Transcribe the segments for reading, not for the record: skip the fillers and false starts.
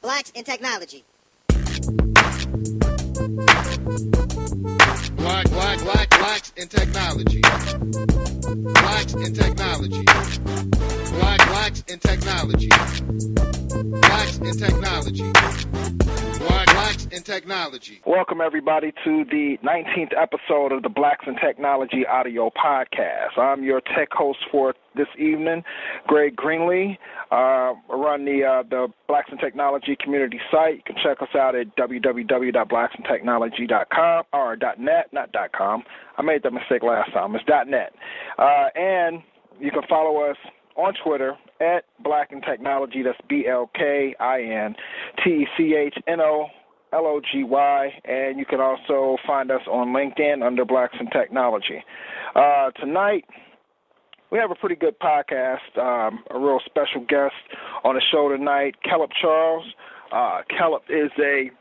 Blacks in Technology. Blacks in technology. Blacks in technology. Blacks in technology. Blacks in technology. Blacks in technology. Welcome, everybody, to the 19th episode of the Blacks in Technology audio podcast. I'm your tech host for this evening, Greg Greenlee. I run the Blacks in Technology community site. You can check us out at www.blacksintechnology.com or .net, not .com. I made that mistake last time. It's .net. And you can follow us on Twitter at Black in Technology. That's BLKINTECHNOLOGY. And you can also find us on LinkedIn under Blacks in Technology. Tonight, we have a pretty good podcast, a real special guest on the show tonight, Kellep Charles. Kellep is a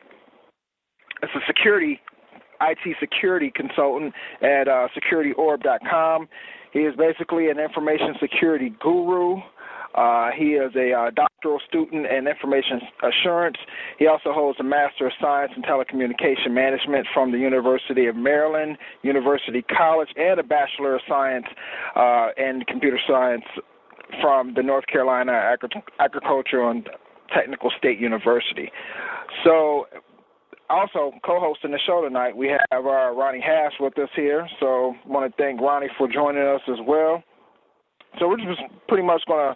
IT security consultant at securityorb.com. He is basically an information security guru. He is a doctoral student in information assurance. He also holds a Master of Science in Telecommunication Management from the University of Maryland, University College, and a Bachelor of Science in Computer Science from the North Carolina Agricultural and Technical State University. So, also co-hosting the show tonight, we have Ronnie Hash with us here. So, I want to thank Ronnie for joining us as well. So we're just pretty much going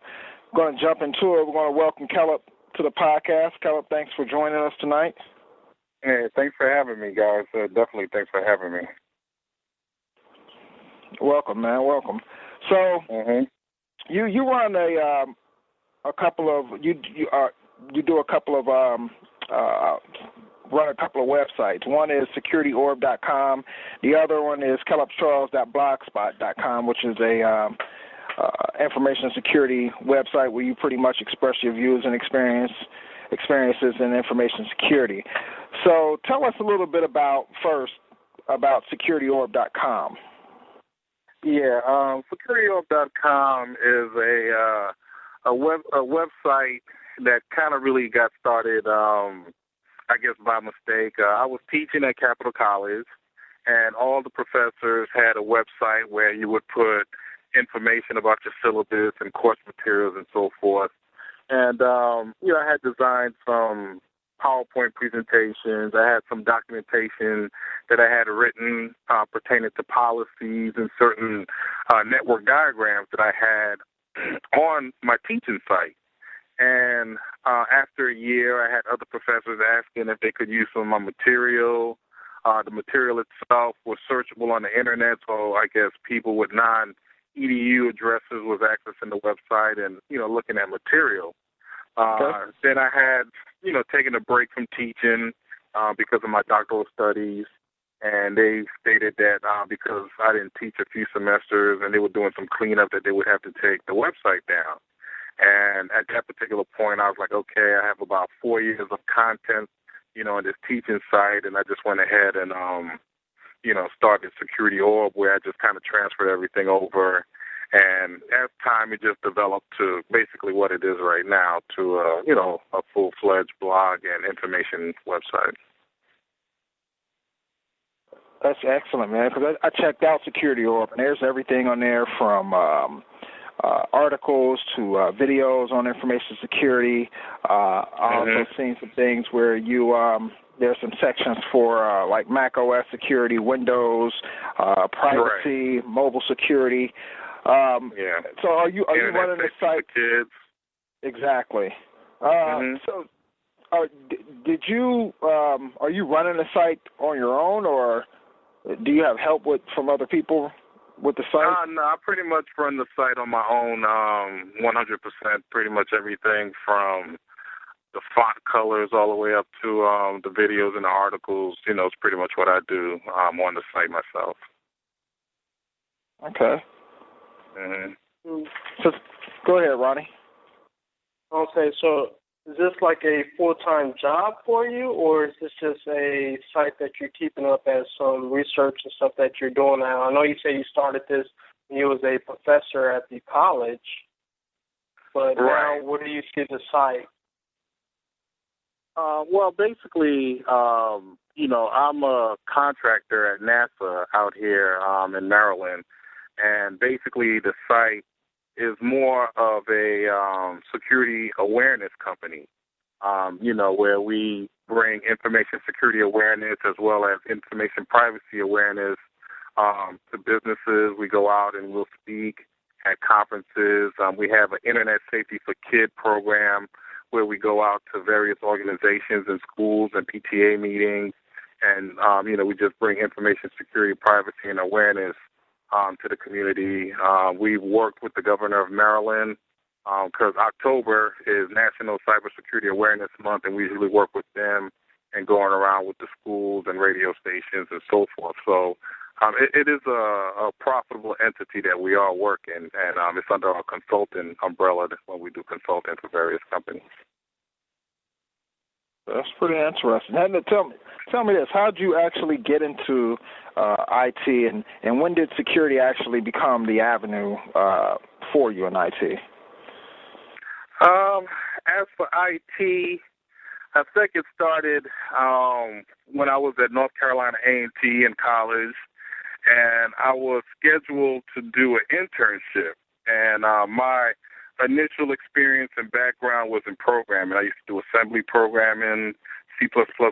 to jump into it. We're going to welcome Kellep to the podcast. Kellep, thanks for joining us tonight. Hey, thanks for having me, guys. Definitely thanks for having me. Welcome, man. Welcome. So you run a couple of run a couple of websites. One is securityorb.com. The other one is kellepcharles.blogspot.com, which is a information security website where you pretty much express your views and experiences in information security. So tell us a little bit about securityorb.com. Yeah, securityorb.com is a website that kind of really got started, I guess, by mistake. I was teaching at Capital College, and all the professors had a website where you would put information about your syllabus and course materials and so forth. And, I had designed some PowerPoint presentations. I had some documentation that I had written pertaining to policies and certain network diagrams that I had on my teaching site. And after a year, I had other professors asking if they could use some of my material. The material itself was searchable on the internet, so I guess people with non-EDU addresses was accessing the website and, looking at material. Then I had, taken a break from teaching because of my doctoral studies, and they stated that because I didn't teach a few semesters and they were doing some cleanup that they would have to take the website down. And at that particular point, I was like, okay, I have about 4 years of content, on this teaching site, and I just went ahead and, started Security Orb, where I just kind of transferred everything over. And as time, it just developed to basically what it is right now, to, a full-fledged blog and information website. That's excellent, man, because I checked out Security Orb, and there's everything on there from articles to videos on information security. I've also seen some things where there's some sections for like Mac OS security, Windows, privacy, mobile security. So are you running the site? Kids. Exactly. So did you are you running the site on your own, or do you have help from other people with the site? No, I pretty much run the site on my own, 100%, pretty much everything from the font colors all the way up to the videos and the articles. It's pretty much what I do on the site myself. Okay. So, go ahead, Ronnie. Okay, so is this like a full-time job for you, or is this just a site that you're keeping up as some research and stuff that you're doing now? I know you say you started this when you was a professor at the college, but now where do you see the site? Well, basically, I'm a contractor at NASA out here in Maryland, and basically the site is more of a security awareness company, where we bring information security awareness as well as information privacy awareness to businesses. We go out and we'll speak at conferences. We have an Internet Safety for Kid program where we go out to various organizations and schools and PTA meetings, and, we just bring information security, privacy, and awareness to the community. We've worked with the governor of Maryland because October is National Cybersecurity Awareness Month, and we usually work with them and going around with the schools and radio stations and so forth. So it is a profitable entity that we all work in, and it's under our consulting umbrella when we do consulting for various companies. That's pretty interesting. And tell me this: how did you actually get into IT, and when did security actually become the avenue for you in IT? As for IT, I think it started when I was at North Carolina A&T in college, and I was scheduled to do an internship. And my initial experience and background was in programming. I used to do assembly programming, C++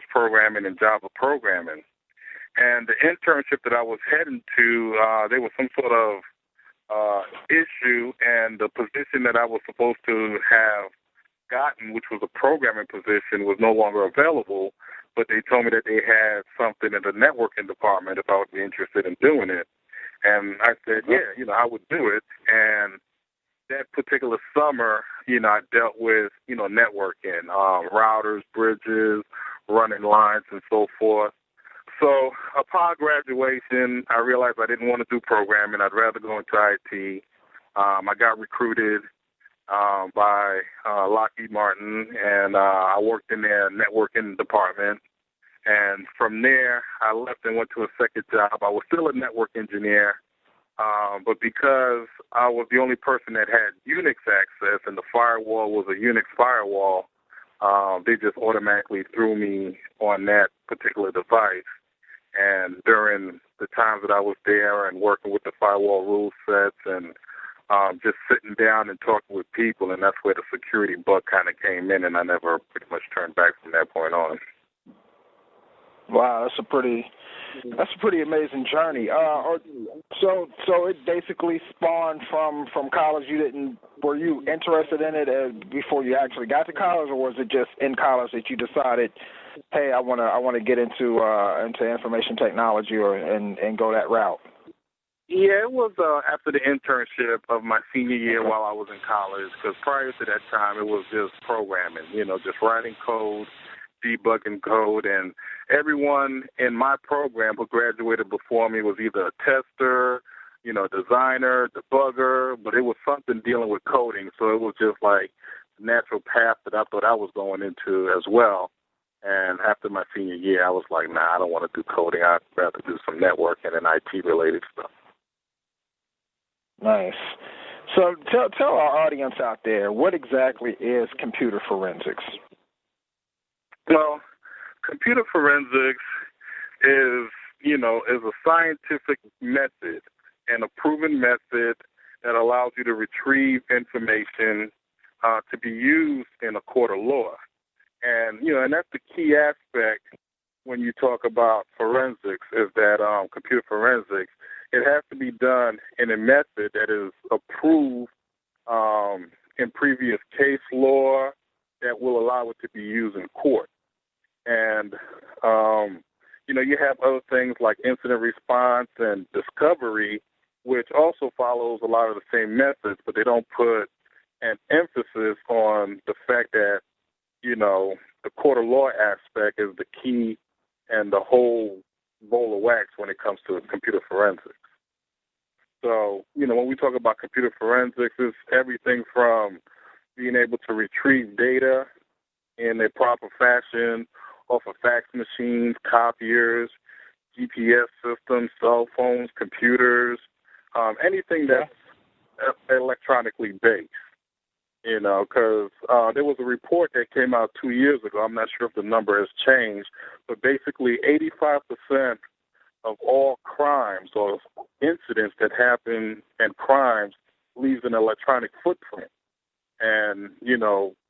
programming, and Java programming. And the internship that I was heading to, there was some sort of issue, and the position that I was supposed to have gotten, which was a programming position, was no longer available, but they told me that they had something in the networking department if I would be interested in doing it. And I said, yeah, I would do it. And that particular summer, I dealt with, networking, routers, bridges, running lines, and so forth. So upon graduation, I realized I didn't want to do programming. I'd rather go into IT. I got recruited by Lockheed Martin, and I worked in their networking department. And from there, I left and went to a second job. I was still a network engineer, but because I was the only person that had Unix access and the firewall was a Unix firewall, they just automatically threw me on that particular device. And during the times that I was there and working with the firewall rule sets and just sitting down and talking with people, and that's where the security bug kind of came in, and I never pretty much turned back from that point on. Wow, that's a pretty amazing journey. So it basically spawned from college. Were you interested in it before you actually got to college, or was it just in college that you decided, hey, I want to get into information technology and go that route? Yeah, it was after the internship of my senior year while I was in college, because prior to that time, it was just programming, just writing code, debugging code, and everyone in my program who graduated before me was either a tester, designer, debugger, but it was something dealing with coding, so it was just like the natural path that I thought I was going into as well. And after my senior year, I was like, nah, I don't want to do coding. I'd rather do some networking and IT-related stuff. Nice. So tell our audience out there, what exactly is computer forensics? Well, computer forensics is a scientific method and a proven method that allows you to retrieve information to be used in a court of law. And, and that's the key aspect when you talk about forensics is that computer forensics, it has to be done in a method that is approved in previous case law that will allow it to be used in court. And, you have other things like incident response and discovery, which also follows a lot of the same methods, but they don't put an emphasis on the fact that, the court of law aspect is the key and the whole bowl of wax when it comes to computer forensics. So, when we talk about computer forensics, it's everything from being able to retrieve data in a proper fashion off of fax machines, copiers, GPS systems, cell phones, computers, anything that's electronically based. because there was a report that came out 2 years ago. I'm not sure if the number has changed, but basically 85% of all crimes or incidents that happen and crimes leaves an electronic footprint. And,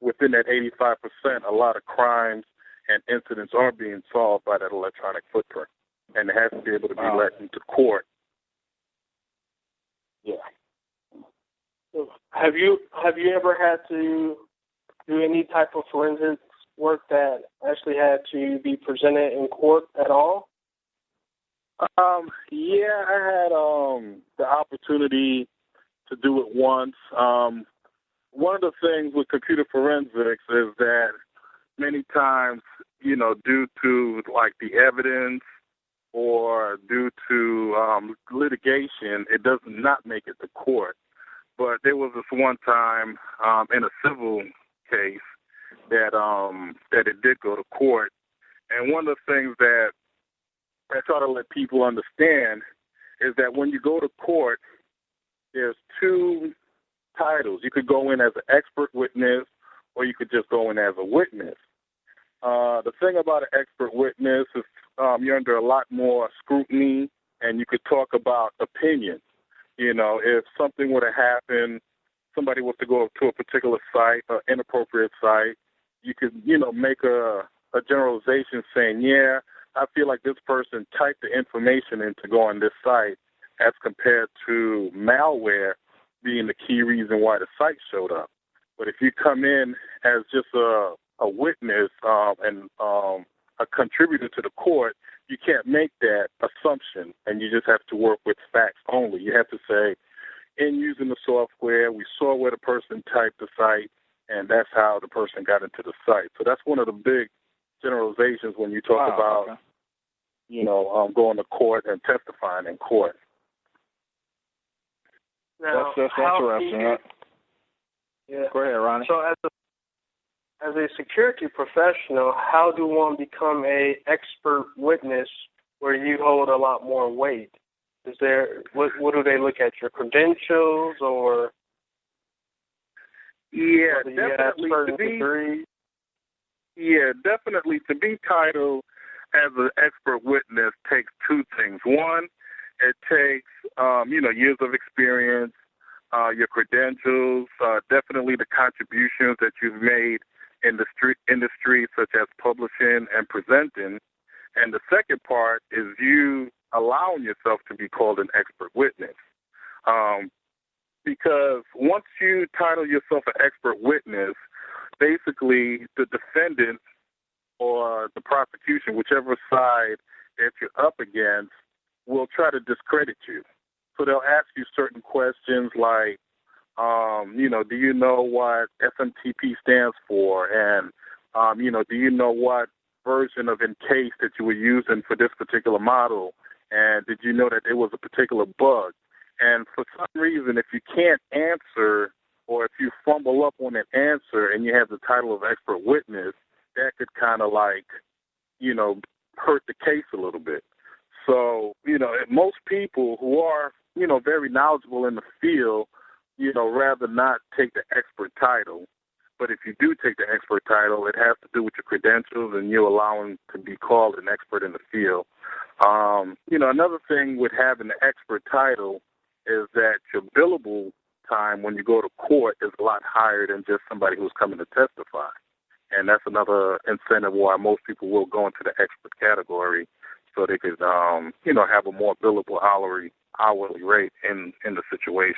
within that 85%, a lot of crimes and incidents are being solved by that electronic footprint. And it has to be able to be let into court. Yeah. Have you ever had to do any type of forensics work that actually had to be presented in court at all? Yeah, I had the opportunity to do it once. One of the things with computer forensics is that many times, due to like the evidence or due to litigation, it does not make it to court. But there was this one time in a civil case that it did go to court. And one of the things that I try to let people understand is that when you go to court, there's two titles. You could go in as an expert witness or you could just go in as a witness. The thing about an expert witness is you're under a lot more scrutiny and you could talk about opinions. If something were to happen, somebody was to go to a particular site, an inappropriate site, you could, make a generalization saying, yeah, I feel like this person typed the information in to go on this site as compared to malware being the key reason why the site showed up. But if you come in as just a witness and a contributor to the court, you can't make that assumption, and you just have to work with facts only. You have to say, in using the software, we saw where the person typed the site, and that's how the person got into the site. So that's one of the big generalizations when you talk about, going to court and testifying in court. Now, that's interesting. Yeah. Go ahead, Ronnie. So as a security professional, how do one become a expert witness where you hold a lot more weight? Is there what do they look at, your credentials or? Yeah, definitely to be titled as an expert witness takes two things. One, it takes years of experience, your credentials, definitely the contributions that you've made in the industry, such as publishing and presenting. And the second part is you allowing yourself to be called an expert witness. Because once you title yourself an expert witness, basically the defendant or the prosecution, whichever side that you're up against, will try to discredit you. So they'll ask you certain questions like, do you know what SMTP stands for? And, do you know what version of Encase that you were using for this particular model? And did you know that there was a particular bug? And for some reason, if you can't answer or if you fumble up on an answer and you have the title of expert witness, that could kind of hurt the case a little bit. So, most people who are, very knowledgeable in the field, rather not take the expert title. But if you do take the expert title, it has to do with your credentials and you allowing to be called an expert in the field. Another thing with having the expert title is that your billable time when you go to court is a lot higher than just somebody who's coming to testify. And that's another incentive why most people will go into the expert category so they could, have a more billable hourly rate in the situation.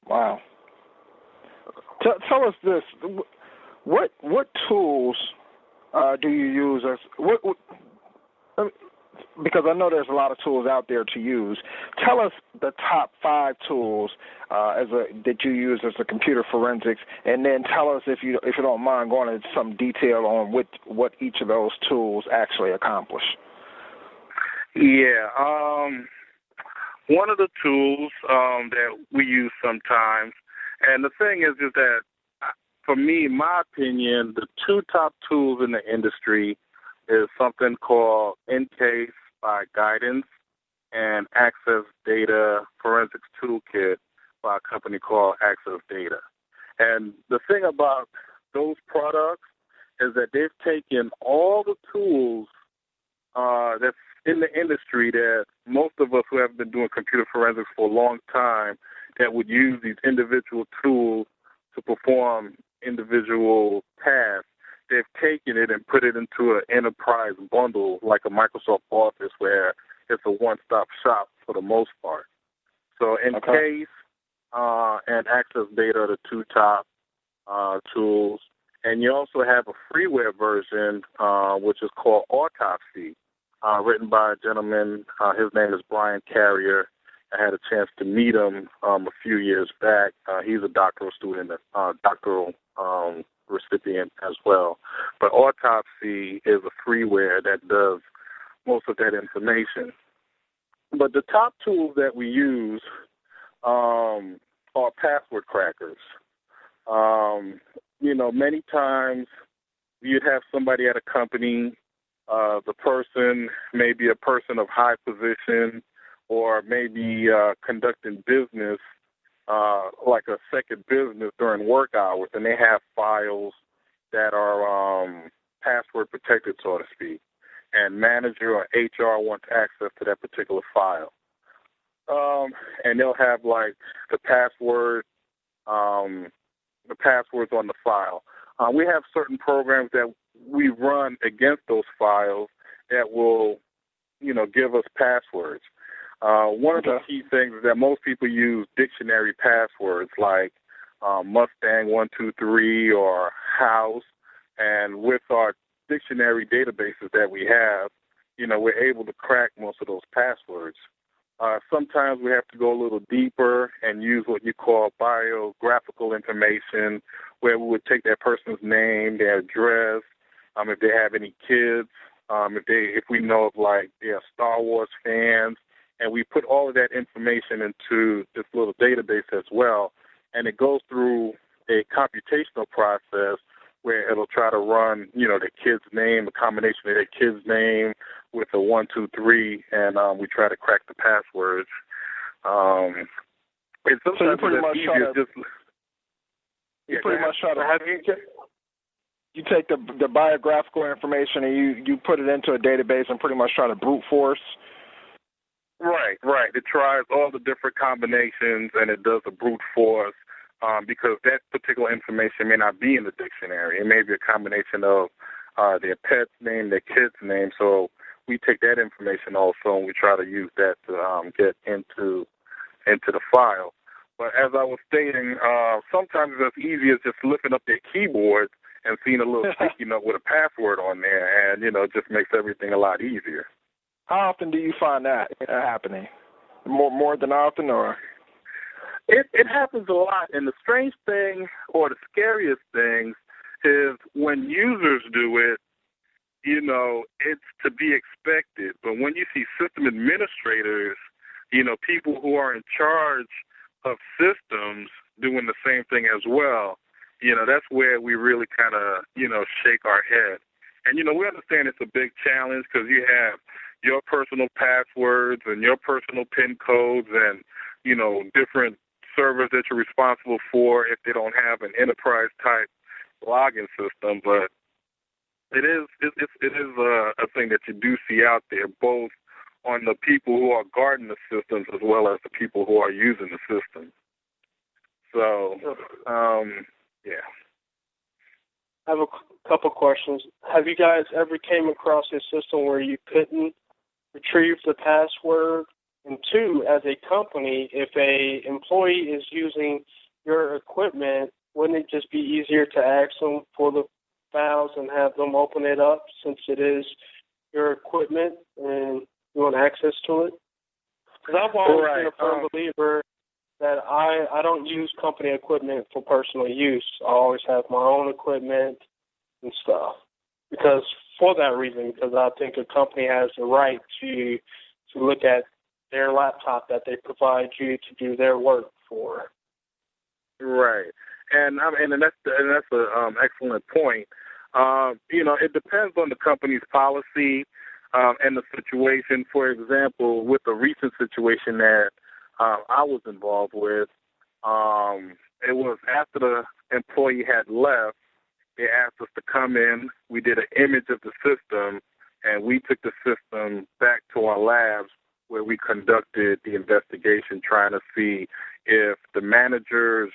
Wow. Tell us this: what tools do you use? Because I know there's a lot of tools out there to use. Tell us the top 5 tools that you use as a computer forensics, and then tell us if you don't mind going into some detail on what each of those tools actually accomplish. Yeah, one of the tools that we use sometimes, and the thing is that for me, in my opinion, the 2 top tools in the industry is something called Encase by Guidance and Access Data Forensics Toolkit by a company called Access Data. And the thing about those products is that they've taken all the tools that's in the industry that most of us who have been doing computer forensics for a long time that would use these individual tools to perform individual tasks. They've taken it and put it into an enterprise bundle like a Microsoft Office where it's a one-stop shop for the most part. So in case and Access Data are the two top tools. And you also have a freeware version, which is called Autopsy, written by a gentleman. His name is Brian Carrier. I had a chance to meet him a few years back. He's a doctoral student, doctoral recipient as well. But Autopsy is a freeware that does most of that information. But the top tools that we use are password crackers. Many times you'd have somebody at a company, the person may be a person of high position or maybe conducting business, like a second business during work hours, and they have files that are password protected, so to speak, and manager or HR wants access to that particular file. And they'll have like the passwords on the file. We have certain programs that we run against those files that will, give us passwords. One of the key things is that most people use dictionary passwords like Mustang 123 or House, and with our dictionary databases that we have, we're able to crack most of those passwords. Sometimes we have to go a little deeper and use what you call biographical information, where we would take that person's name, their address, if they have any kids, if we know of like they're Star Wars fans, and we put all of that information into this little database as well, and it goes through a computational process where it'll try to run, the kid's name, a combination of their kid's name with a 1, 2, 3, and we try to crack the passwords. It's sometimes you take the biographical information and you put it into a database and pretty much try to brute force. Right. It tries all the different combinations and it does a brute force because that particular information may not be in the dictionary. It may be a combination of their pet's name, their kid's name. So we take that information also and we try to use that to get into the file. But as I was stating, sometimes it's as easy as just lifting up their keyboard and seeing a little sticky note with a password on there, and, it just makes everything a lot easier. How often do you find that happening? More than often, or? It happens a lot, and the strange thing or the scariest thing is when users do it, it's to be expected. But when you see system administrators, people who are in charge of systems doing the same thing as well, that's where we really kind of, shake our head. And, we understand it's a big challenge because you have your personal passwords and your personal PIN codes and, different servers that you're responsible for if they don't have an enterprise-type login system. But it is a thing that you do see out there, both on the people who are guarding the systems as well as the people who are using the system. So, yeah. I have a couple questions. Have you guys ever came across a system where you couldn't retrieve the password? And two, as a company, if a employee is using your equipment, wouldn't it just be easier to ask them for the files and have them open it up since it is your equipment and you want access to it? Because I've always been a firm believer that I don't use company equipment for personal use. I always have my own equipment and stuff. Because I think a company has the right to look at their laptop that they provide you to do their work for. Right. And that's an excellent point. It depends on the company's policy and the situation. For example, with the recent situation that I was involved with, It was after the employee had left, they asked us to come in. We did an image of the system, and we took the system back to our labs where we conducted the investigation, trying to see if the manager's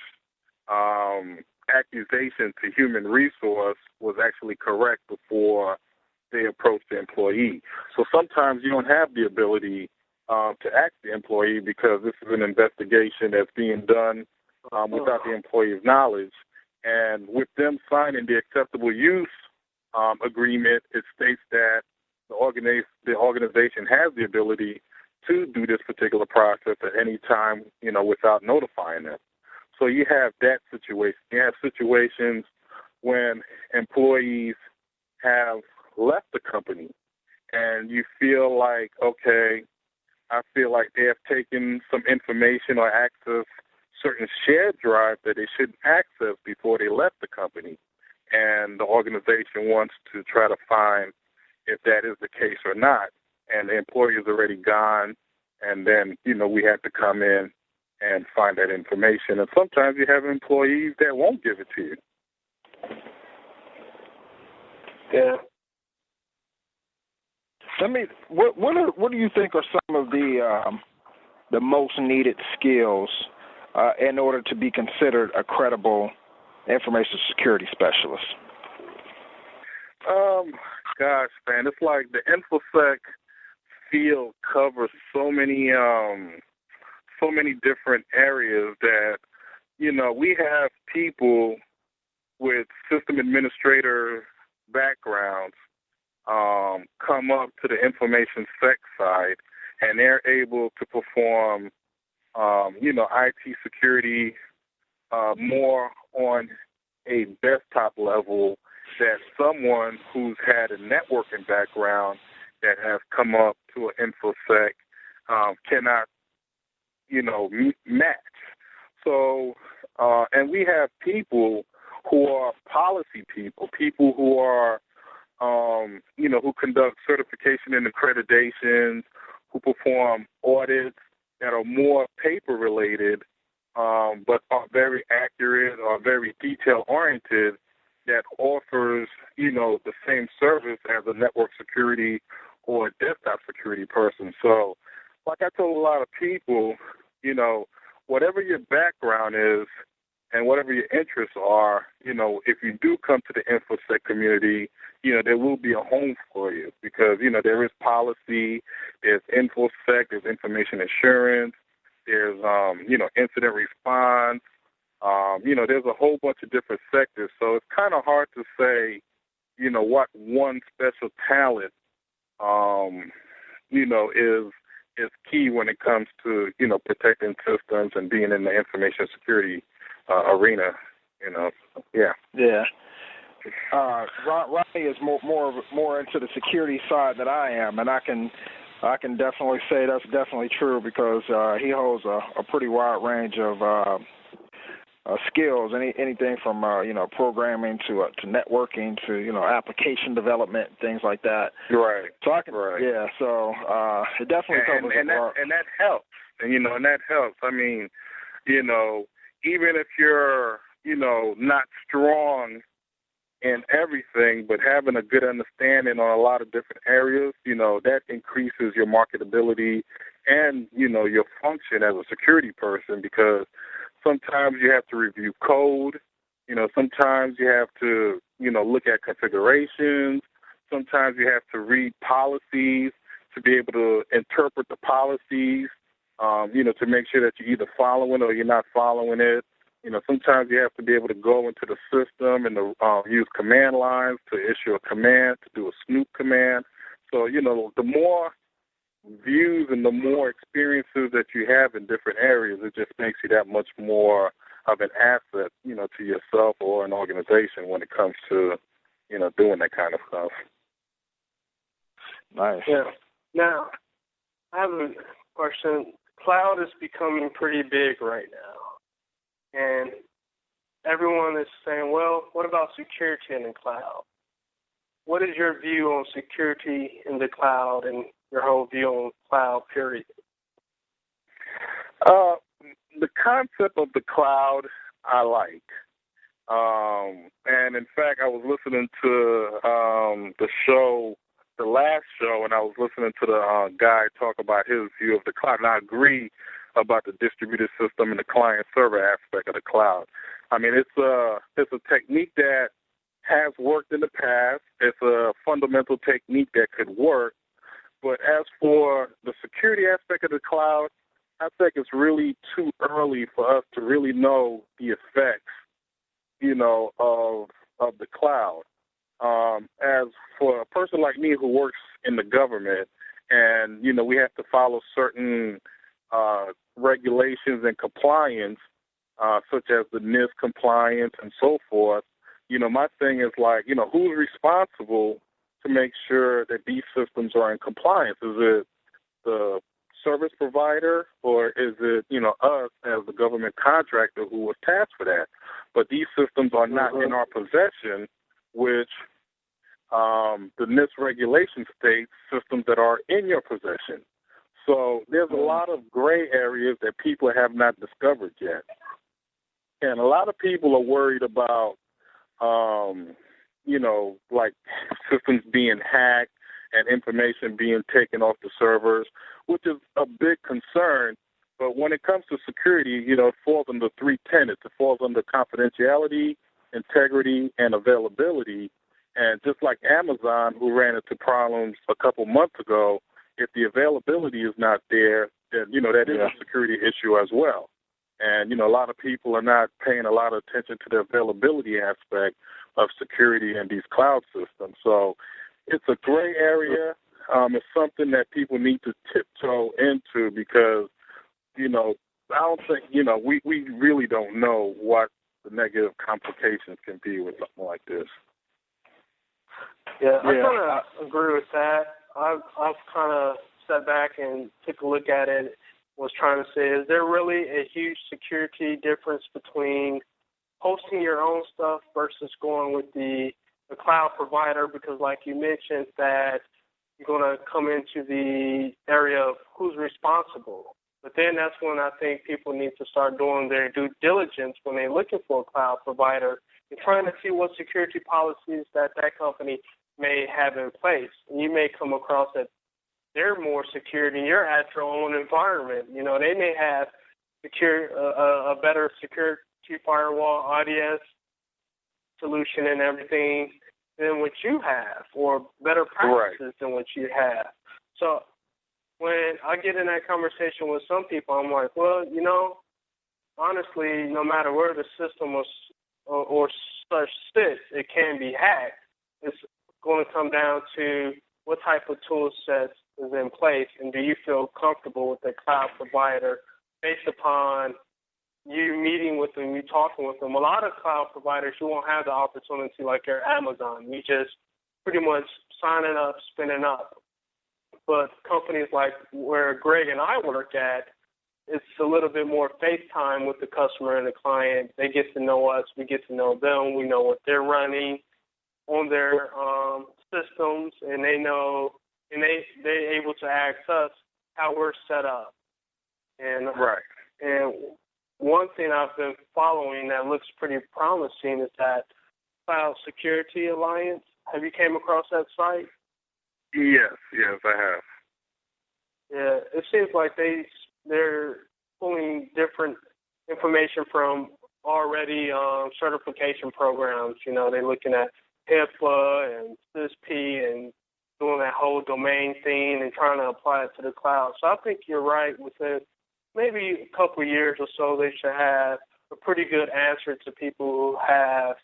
accusation to human resource was actually correct before they approached the employee. So sometimes you don't have the ability to ask the employee because this is an investigation that's being done without the employee's knowledge. And with them signing the acceptable use agreement, it states that the organization has the ability to do this particular process at any time, without notifying them. So you have that situation. You have situations when employees have left the company and you feel like, okay, I feel like they have taken some information or access certain shared drives that they shouldn't access before they left the company. And the organization wants to try to find if that is the case or not. And the employee is already gone. And then, we have to come in and find that information. And sometimes you have employees that won't give it to you. Yeah. What do you think are some of the most needed skills in order to be considered a credible information security specialist? Gosh, man, it's like the InfoSec field covers so many different areas that, we have people with system administrator backgrounds come up to the information sec side, and they're able to perform, IT security more on a desktop level that someone who's had a networking background that has come up to an InfoSec cannot, match. So, and we have people who are policy people who are, who conduct certification and accreditations, who perform audits that are more paper-related, but are very accurate or very detail-oriented, that offers, the same service as a network security or a desktop security person. So, like I told a lot of people, whatever your background is and whatever your interests are, if you do come to the InfoSec community, there will be a home for you because, there is policy, there's InfoSec, there's information assurance, there's, incident response, there's a whole bunch of different sectors. So it's kind of hard to say, what one special talent, is key when it comes to, protecting systems and being in the information security arena, Yeah. Yeah. Ronnie is more into the security side than I am, and I can definitely say that's definitely true because he holds a pretty wide range of skills, anything from programming to networking to application development, things like that. Right. So I can. Right. Yeah. So it definitely covers and that helps. And that helps. I mean, even if you're not strong in everything, but having a good understanding on a lot of different areas, that increases your marketability and your function as a security person because sometimes you have to review code, sometimes you have to, look at configurations, sometimes you have to read policies to be able to interpret the policies, to make sure that you're either following or you're not following it. Sometimes you have to be able to go into the system and use command lines to issue a command, to do a snoop command. So, the more views and the more experiences that you have in different areas, it just makes you that much more of an asset, to yourself or an organization when it comes to, doing that kind of stuff. Nice. Yeah. Now, I have a question. Cloud is becoming pretty big right now. And everyone is saying, well, what about security in the cloud? What is your view on security in the cloud and your whole view on cloud, period? the concept of the cloud I like. And in fact, I was listening to the last show, and I was listening to the guy talk about his view of the cloud, and I agree about the distributed system and the client-server aspect of the cloud. I mean, it's a technique that has worked in the past. It's a fundamental technique that could work. But as for the security aspect of the cloud, I think it's really too early for us to really know the effects, of the cloud. As for a person like me who works in the government, and we have to follow certain regulations and compliance, such as the NIST compliance and so forth. My thing is like, who's responsible to make sure that these systems are in compliance? Is it the service provider, or is it, us as the government contractor who was tasked for that? But these systems are not in our possession, which the NIST regulation states systems that are in your possession. So there's a lot of gray areas that people have not discovered yet. And a lot of people are worried about, like systems being hacked and information being taken off the servers, which is a big concern. But when it comes to security, it falls under three tenets. It falls under confidentiality, integrity, and availability. And just like Amazon, who ran into problems a couple months ago, if the availability is not there, then, that is a security issue as well. And, a lot of people are not paying a lot of attention to the availability aspect of security in these cloud systems. So it's a gray area. It's something that people need to tiptoe into because, I don't think, we really don't know what the negative complications can be with something like this. Yeah, I kind of agree with that. I've kind of sat back and took a look at it, was trying to say, is there really a huge security difference between hosting your own stuff versus going with the cloud provider? Because like you mentioned that you're going to come into the area of who's responsible. But then that's when I think people need to start doing their due diligence when they're looking for a cloud provider and trying to see what security policies that company may have in place. And you may come across that they're more secure than you're at your own environment. They may have a better security firewall, ODS solution and everything than what you have, or better practices than what you have. So when I get in that conversation with some people, I'm like, well, honestly, no matter where the system or such sits, it can be hacked. It's going to come down to what type of tool sets is in place, and do you feel comfortable with the cloud provider based upon you meeting with them, you talking with them. A lot of cloud providers, you won't have the opportunity like your Amazon. You just pretty much signing up, spinning up. But companies like where Greg and I work at, it's a little bit more FaceTime with the customer and the client. They get to know us. We get to know them. We know what they're running on their systems, and they know, and they're able to ask us how we're set up. And and one thing I've been following that looks pretty promising is that Cloud Security Alliance. Have you came across that site? Yes, I have. Yeah, it seems like they're pulling different information from already certification programs. They're looking at HIPAA and CISSP and doing that whole domain thing and trying to apply it to the cloud. So I think you're right. Within maybe a couple of years or so, they should have a pretty good answer to people who have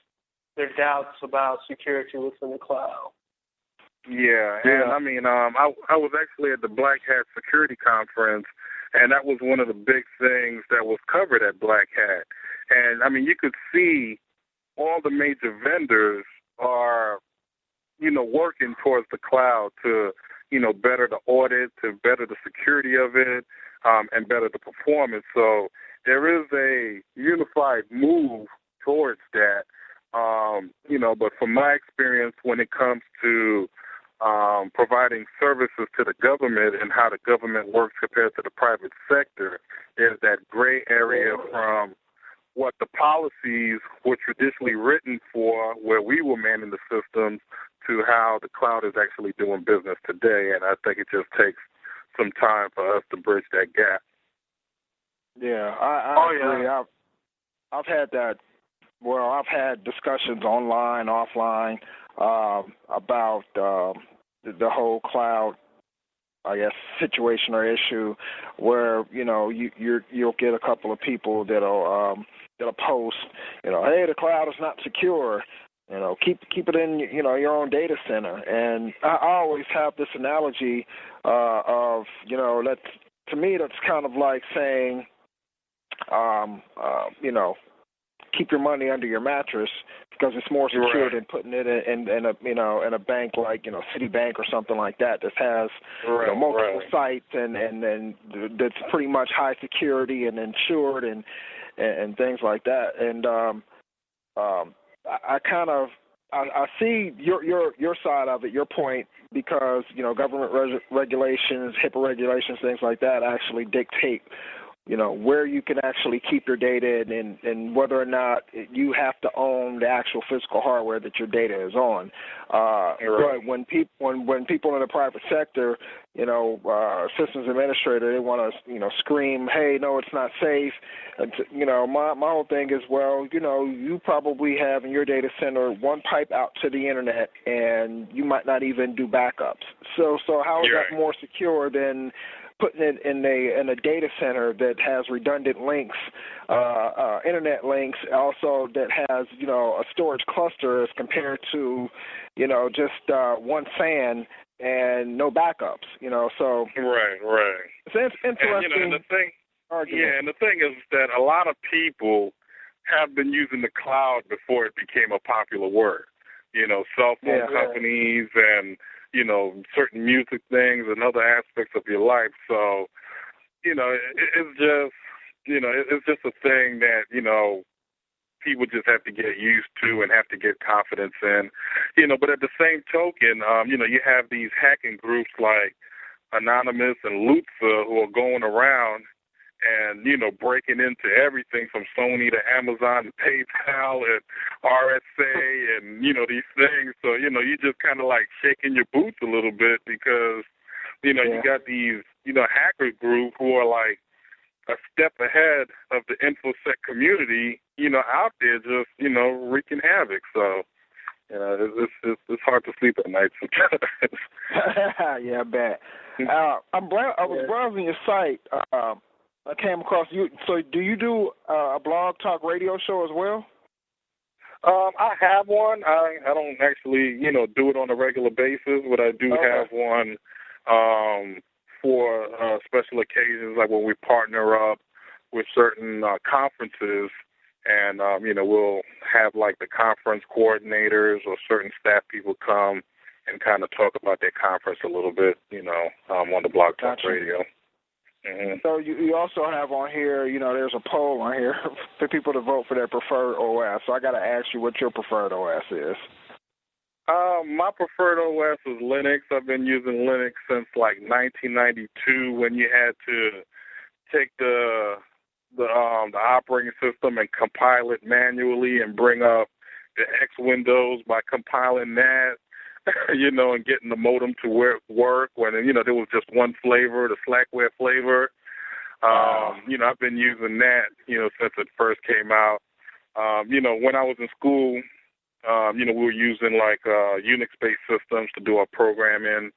their doubts about security within the cloud. Yeah, and I mean, I was actually at the Black Hat Security Conference, and that was one of the big things that was covered at Black Hat. And, I mean, you could see all the major vendors are, working towards the cloud to, better the audit, to better the security of it, and better the performance. So there is a unified move towards that, but from my experience, when it comes to providing services to the government and how the government works compared to the private sector, is that gray area from what the policies were traditionally written for, where we were manning the systems, to how the cloud is actually doing business today. And I think it just takes some time for us to bridge that gap. Yeah, I agree. Yeah. I've had that. Well, I've had discussions online, offline, about the whole cloud, I guess, situation or issue, where you'll get a couple of people that'll post, hey, the cloud is not secure. Keep it in your own data center. And I always have this analogy of to me that's kind of like saying, keep your money under your mattress because it's more secure Right. than putting it in a bank like Citibank or something like that has multiple sites and that's pretty much high security and insured and things like that. And I see your side of it, your point, because government regulations, HIPAA regulations, things like that actually dictate where you can actually keep your data and whether or not you have to own the actual physical hardware that your data is on. But when people in the private sector, systems administrator, they want to scream, hey, no, it's not safe. And my whole thing is, well, you probably have in your data center one pipe out to the internet, and you might not even do backups. So how is that more secure than putting it in a data center that has redundant links, internet links, also that has a storage cluster as compared to just one fan and no backups. So right. It's interesting. And the thing, argument. and the thing is that a lot of people have been using the cloud before it became a popular word. Cell phone companies and certain music things and other aspects of your life. So, it's just a thing that, people just have to get used to and have to get confidence in, but at the same token, you have these hacking groups like Anonymous and Lutza who are going around and, breaking into everything from Sony to Amazon to PayPal and RSA and, these things. So, you just kind of like shaking your boots a little bit because, you got these, hacker group who are like a step ahead of the InfoSec community, out there just, wreaking havoc. So, it's hard to sleep at night sometimes. Yeah, I bet. I was browsing your site. I came across you. So do you do a blog talk radio show as well? I have one. I don't actually, do it on a regular basis, but I do have one for special occasions, like when we partner up with certain conferences, and, we'll have, like, the conference coordinators or certain staff people come and kind of talk about their conference a little bit, on the Blog Talk Radio. Mm-hmm. So you also have on here, there's a poll on here for people to vote for their preferred OS. So I got to ask you what your preferred OS is. My preferred OS is Linux. I've been using Linux since like 1992 when you had to take the operating system and compile it manually and bring up the X windows by compiling that, and getting the modem to work when, there was just one flavor, the Slackware flavor. I've been using that, since it first came out. When I was in school, we were using like Unix-based systems to do our programming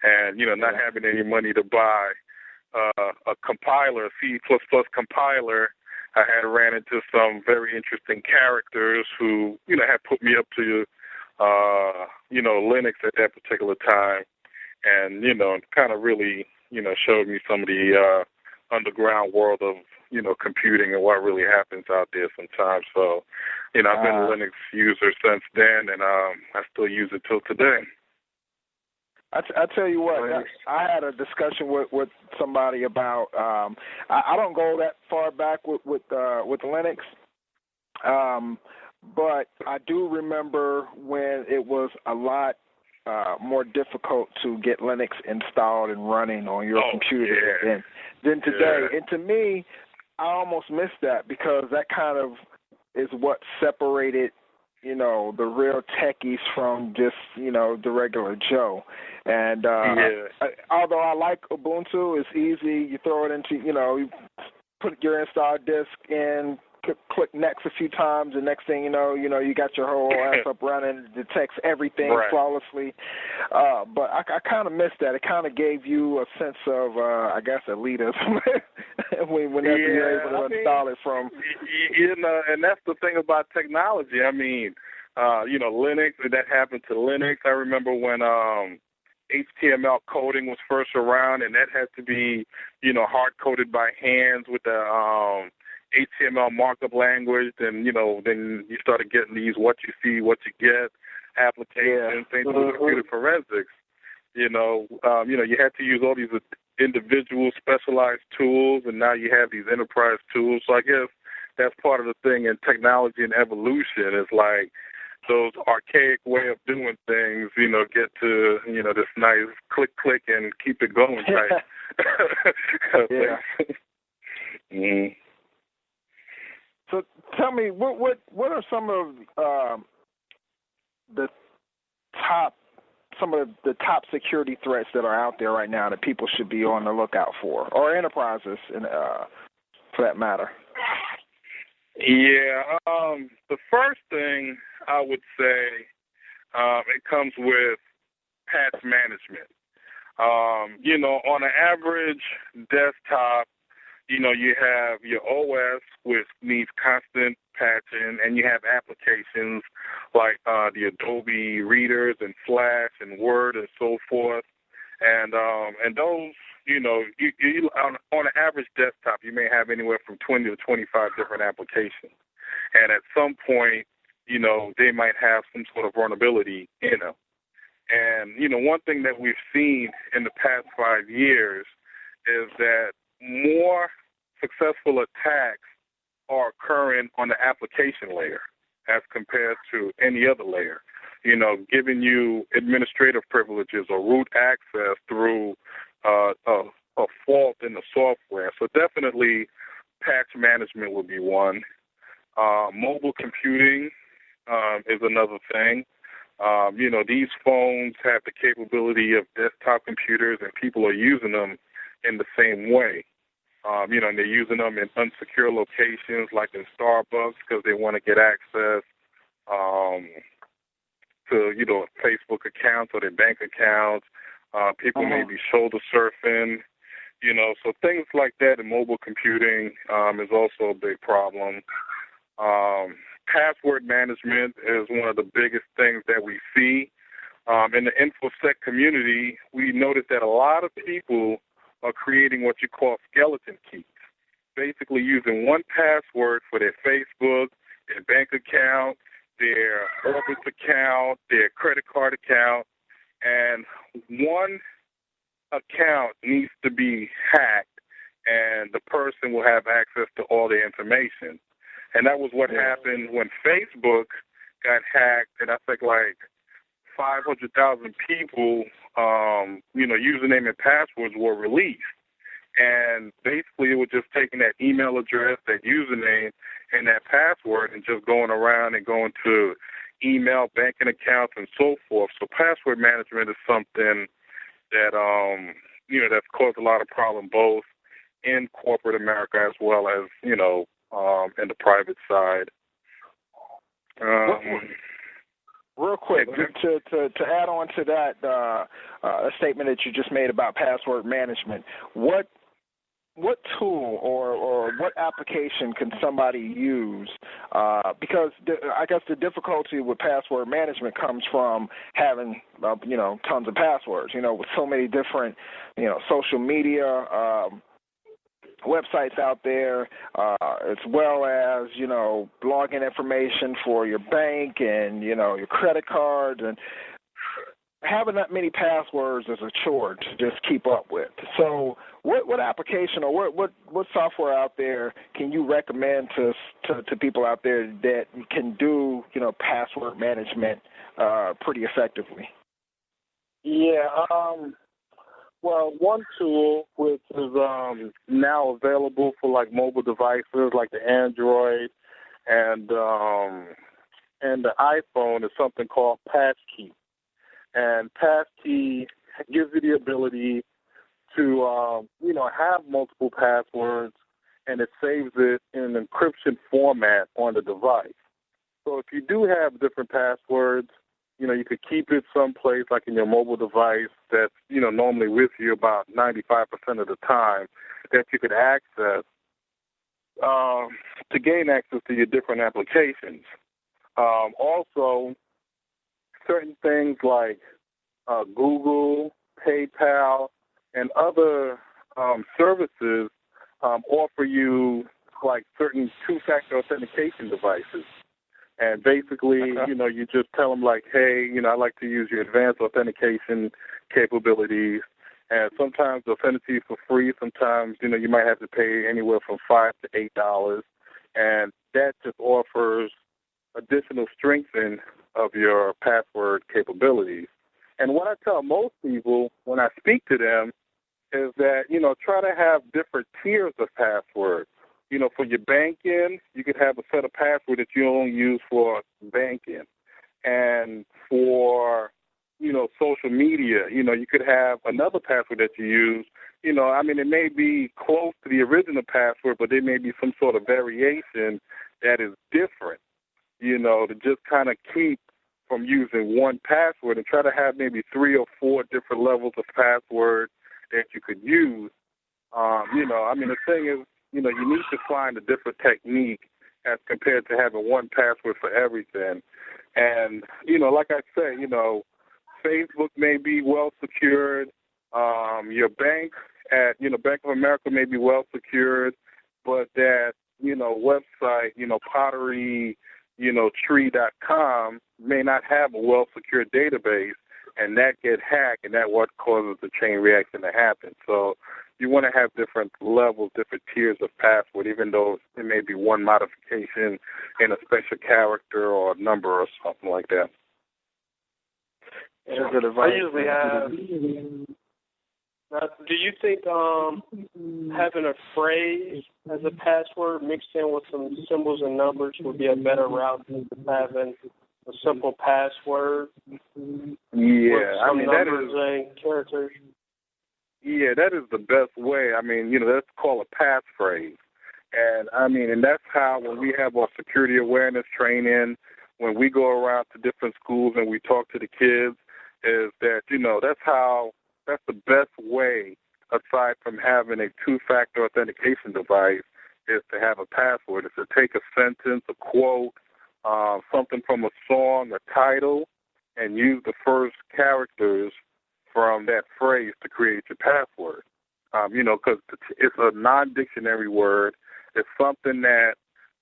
and, not having any money to buy a compiler, a C++ compiler. I had ran into some very interesting characters who, had put me up to, Linux at that particular time and, kind of really, showed me some of the underground world of, computing and what really happens out there sometimes. So, I've been a Linux user since then, and I still use it till today. I tell you what, I had a discussion with somebody about. I don't go that far back with Linux, but I do remember when it was a lot more difficult to get Linux installed and running on your computer than today. And to me, almost missed that because that kind of is what separated, you know, the real techies from just, you know, the regular Joe. And although I like Ubuntu, it's easy. You throw it into, you know, you put your install disk in, click next a few times, and next thing you know, you got your whole ass up running, detects everything flawlessly. But I kind of missed that. It kind of gave you a sense of, I guess, elitism whenever you're able to install it from. You know, and that's the thing about technology. I mean, you know, Linux, that happened to Linux. I remember when HTML coding was first around, and that had to be, you know, hard-coded by hands with the HTML markup language, and, you know, then you started getting these what you see, what you get applications, things with computer forensics. You know, you had to use all these individual specialized tools, and now you have these enterprise tools. So I guess that's part of the thing in technology and evolution is like those archaic way of doing things, you know, get to, you know, this nice click and keep it going type. Mm-hmm. So tell me, what are some of the top security threats that are out there right now that people should be on the lookout for, or enterprises, for that matter? Yeah, the first thing I would say it comes with patch management. You know, on an average desktop, you know, you have your OS, which needs constant patching, and you have applications like the Adobe readers and Flash and Word and so forth. And those, you know, you on an average desktop, you may have anywhere from 20 to 25 different applications. And at some point, you know, they might have some sort of vulnerability in them. And, you know, one thing that we've seen in the past 5 years is that more successful attacks are occurring on the application layer as compared to any other layer. You know, giving you administrative privileges or root access through a fault in the software. So definitely patch management would be one. Mobile computing is another thing. You know, these phones have the capability of desktop computers, and people are using them in the same way. You know, and they're using them in unsecure locations like in Starbucks because they want to get access to, you know, Facebook accounts or their bank accounts. People may be shoulder surfing, you know, so things like that in mobile computing is also a big problem. Password management is one of the biggest things that we see. In the InfoSec community, we noticed that a lot of people are creating what you call skeleton keys, basically using one password for their Facebook, their bank account, their Orbis account, their credit card account, and one account needs to be hacked, and the person will have access to all their information. And that was what happened when Facebook got hacked, and I think like 500,000 people, you know, username and passwords were released. And basically it was just taking that email address, that username, and that password and just going around and going to email, banking accounts, and so forth. So password management is something that, you know, that's caused a lot of problem both in corporate America as well as, you know, in the private side. Real quick, to add on to that a statement that you just made about password management, what tool or what application can somebody use? Because I guess the difficulty with password management comes from having, you know, tons of passwords, you know, with so many different, you know, social media websites out there, as well as, you know, login information for your bank and, you know, your credit card, and having that many passwords is a chore to just keep up with. So what application or what software out there can you recommend to people out there that can do, you know, password management pretty effectively? Yeah, Well, one tool which is now available for like mobile devices like the Android and the iPhone is something called Passkey. And Passkey gives you the ability to, have multiple passwords, and it saves it in an encryption format on the device. So if you do have different passwords, you could keep it someplace like in your mobile device that's, normally with you about 95% of the time that you could access to gain access to your different applications. Also, certain things like Google, PayPal, and other services offer you like certain two-factor authentication devices. And basically, you just tell them like, hey, I'd like to use your advanced authentication capabilities. And sometimes they'll send it to you for free. Sometimes, you might have to pay anywhere from $5 to $8. And that just offers additional strengthening of your password capabilities. And what I tell most people when I speak to them is that, try to have different tiers of passwords. For your banking, you could have a set of passwords that you only use for banking. And for, social media, you could have another password that you use. It may be close to the original password, but there may be some sort of variation that is different, to just kind of keep from using one password and try to have maybe 3 or 4 different levels of password that you could use. The thing is, you need to find a different technique as compared to having one password for everything. And, like I said, Facebook may be well secured. Your bank at, Bank of America may be well secured, but that, website, pottery, tree.com may not have a well-secured database, and that get hacked, and that what causes the chain reaction to happen. So you want to have different levels, different tiers of password, even though it may be one modification in a special character or number or something like that. I usually have. Do you think having a phrase as a password mixed in with some symbols and numbers would be a better route than having a simple password? Yeah, numbers and characters. Yeah, that is the best way. That's called a passphrase. And that's how when we have our security awareness training, when we go around to different schools and we talk to the kids, is that, that's the best way, aside from having a two-factor authentication device, is to have a password. Is to take a sentence, a quote, something from a song, a title, and use the first characters from that phrase to create your password. Because it's a non-dictionary word. It's something that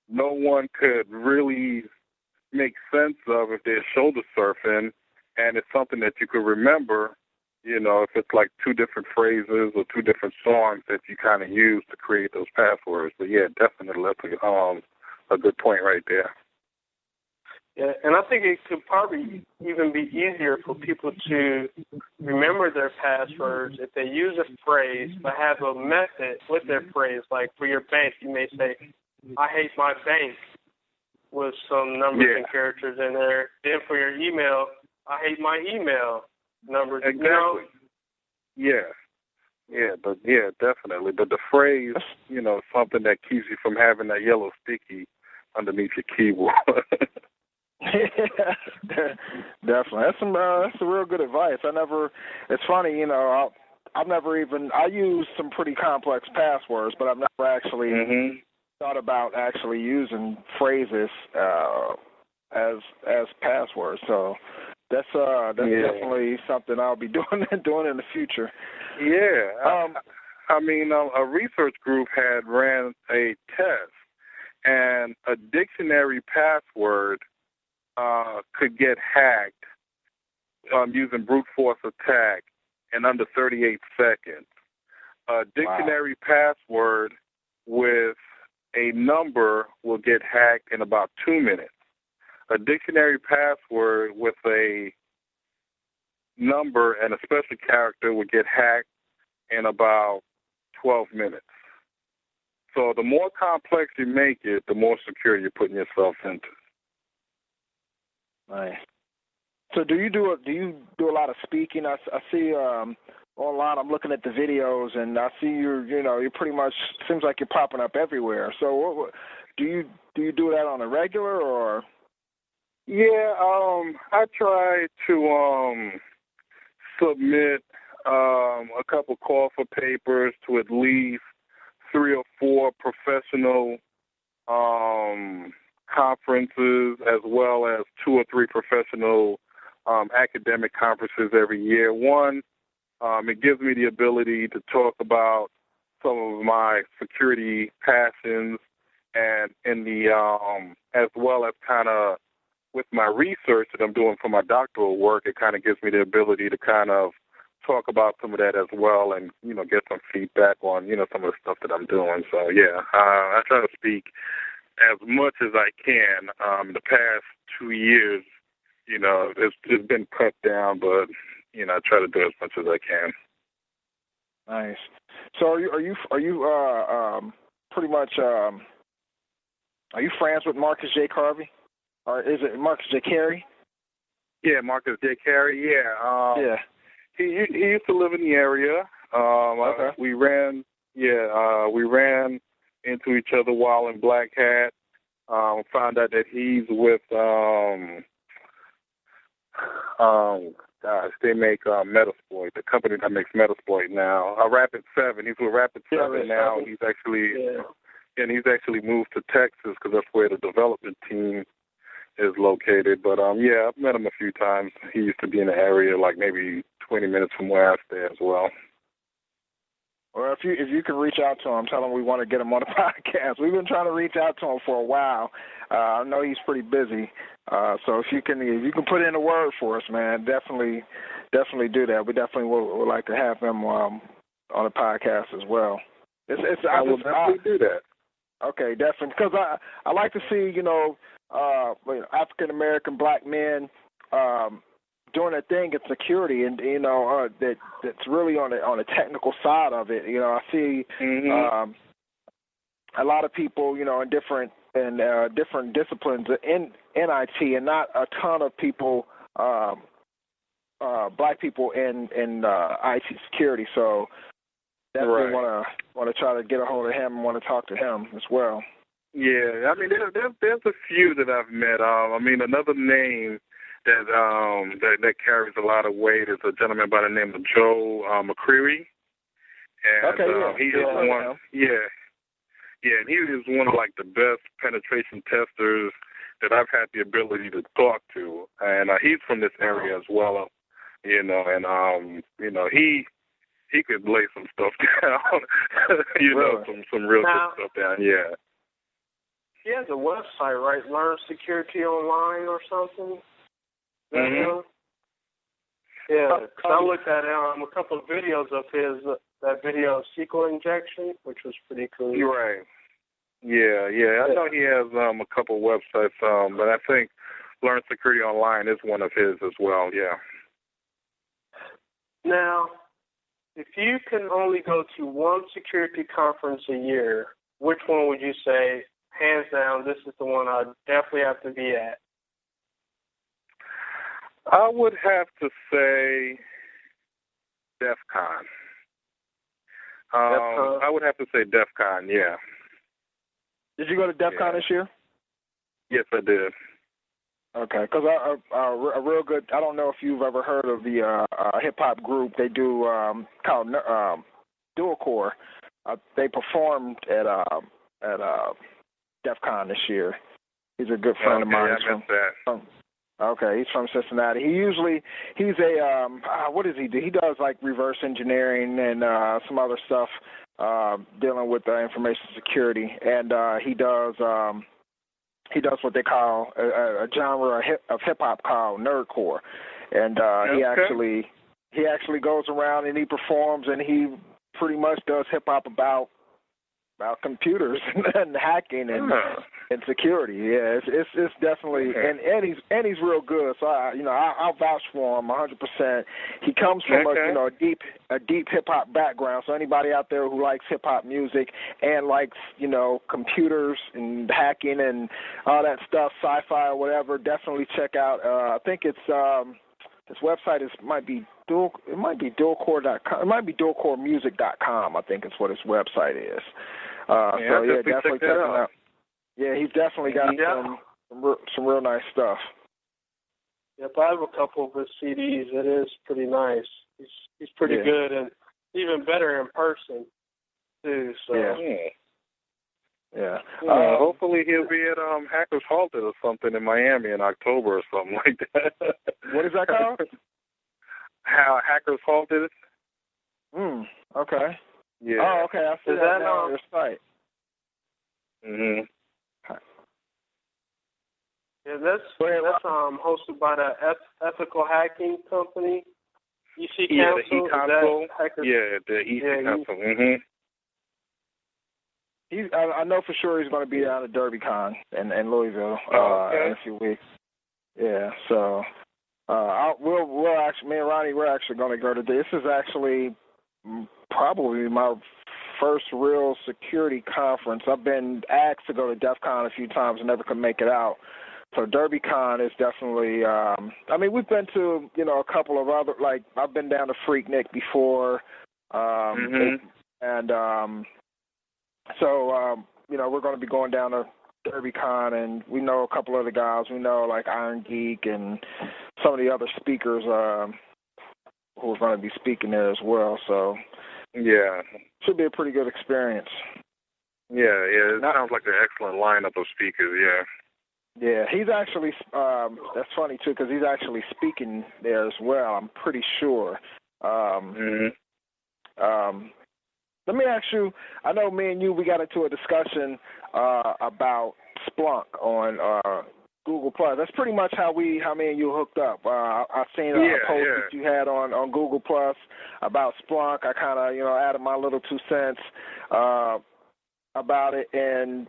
no one could really make sense of if they're shoulder surfing, and it's something that you could remember, if it's like 2 different phrases or 2 different songs that you kind of use to create those passwords. But yeah, definitely that's a good point right there. Yeah, and I think it could probably even be easier for people to remember their passwords if they use a phrase but have a method with their phrase. Like for your bank, you may say, I hate my bank, with some numbers and characters in there. Then for your email, I hate my email, numbers. Exactly. Yeah, definitely. But the phrase, something that keeps you from having that yellow sticky underneath your keyboard. Yeah, definitely. That's some real good advice. It's funny, I use some pretty complex passwords, but I've never actually thought about actually using phrases as passwords. So that's definitely something I'll be doing in the future. Yeah. A research group had ran a test, and a dictionary password could get hacked using brute force attack in under 38 seconds. A dictionary password with a number will get hacked in about 2 minutes. A dictionary password with a number and a special character would get hacked in about 12 minutes. So the more complex you make it, the more secure you're putting yourself into. Nice. So do you do a lot of speaking? I see online. I'm looking at the videos, and I see you're pretty much seems like you're popping up everywhere. So do you do that on a regular or? Yeah, I try to submit a couple call for papers to at least 3 or 4 professional conferences, as well as 2 or 3 professional academic conferences every year. One, it gives me the ability to talk about some of my security passions, and in the as well as kind of with my research that I'm doing for my doctoral work, it kind of gives me the ability to kind of talk about some of that as well, and get some feedback on some of the stuff that I'm doing. So yeah, I try to speak as much as I can. The past 2 years, it's been cut down, but I try to do as much as I can. Nice. So are you pretty much are you friends with Marcus J. Carvey, or is it Marcus J. Carey? Yeah, Marcus J. Carey. Yeah. Yeah. He used to live in the area. Okay. We ran into each other while in Black Hat. Found out that he's with they make Metasploit, the company that makes Metasploit now. Rapid 7. He's with Rapid 7 now. And he's actually moved to Texas because that's where the development team is located. But yeah, I've met him a few times. He used to be in the area, like maybe 20 minutes from where I stay as well. Well, if you can reach out to him, tell him we want to get him on the podcast. We've been trying to reach out to him for a while. I know he's pretty busy, so if you can put in a word for us, man, definitely do that. We definitely would like to have him on the podcast as well. I will definitely do that. Okay, definitely, because I like to see African American black men doing a thing in security, and that's really on the technical side of it. I see a lot of people, in different disciplines in IT, and not a ton of people, black people in IT security. So definitely want to try to get a hold of him and want to talk to him as well. Yeah, I mean, there's a few that I've met. Another name that carries a lot of weight is a gentleman by the name of Joe McCreary, and he is one. Yeah, and he is one of like the best penetration testers that I've had the ability to talk to, and he's from this area as well, and he could lay some stuff down, some real good stuff down. Yeah. He has a website, right? Learn Security Online or something. Mm-hmm. Yeah, because I looked at a couple of videos of his, that video of SQL injection, which was pretty cool. You're right. Yeah. I know he has a couple of websites, but I think Learn Security Online is one of his as well, yeah. Now, if you can only go to one security conference a year, which one would you say, hands down, this is the one I definitely have to be at? I would have to say DEF CON. I would have to say DEF CON, yeah. Did you go to DEF CON this year? Yes, I did. Okay, because a real good, I don't know if you've ever heard of the hip-hop group. They do called Dual Core. They performed at DEF CON this year. He's a good friend of mine. I missed that. Okay, he's from Cincinnati. He's a what does he do? He does like reverse engineering and some other stuff dealing with information security, and he does what they call a genre of hip hop called nerdcore, and he actually goes around and he performs, and he pretty much does hip hop about computers and hacking and in security. Yeah, it's definitely and he's real good. So I'll vouch for him 100%. He comes from a deep hip hop background. So anybody out there who likes hip hop music and likes computers and hacking and all that stuff, sci-fi or whatever, definitely check out. I think it's this website might be dualcore.com. It might be dualcoremusic.com. I think it's what his website is. Definitely check it out. Yeah, he's definitely got some real nice stuff. Yep, I have a couple of his CDs. It is pretty nice. He's pretty good and even better in person too. So hopefully he'll be at Hackers Halted or something in Miami in October or something like that. What is that called? How Hackers Halted. Okay. Yeah. Oh, okay. I see that now on your site. Mhm. Yeah, that's hosted by the Ethical Hacking Company, EC Council. The E-Council. The EC Council. I know for sure he's going to be down at DerbyCon in Louisville in a few weeks. Yeah, so we'll actually, me and Ronnie, we're actually going to go to this. Is actually probably my first real security conference. I've been asked to go to DEF CON a few times and never could make it out. So DerbyCon is definitely, we've been to, a couple of other, like, I've been down to Freaknik before, we're going to be going down to DerbyCon, and we know a couple other guys. We know, like, Iron Geek and some of the other speakers who are going to be speaking there as well, so. Yeah. Should be a pretty good experience. Yeah, it sounds like an excellent lineup of speakers, Yeah, he's actually, that's funny, too, because he's actually speaking there as well, I'm pretty sure. Let me ask you, I know me and you, we got into a discussion about Splunk on Google+. That's pretty much how me and you hooked up. I seen a post that you had on Google+ about Splunk. I kind of, added my little 2 cents about it, and,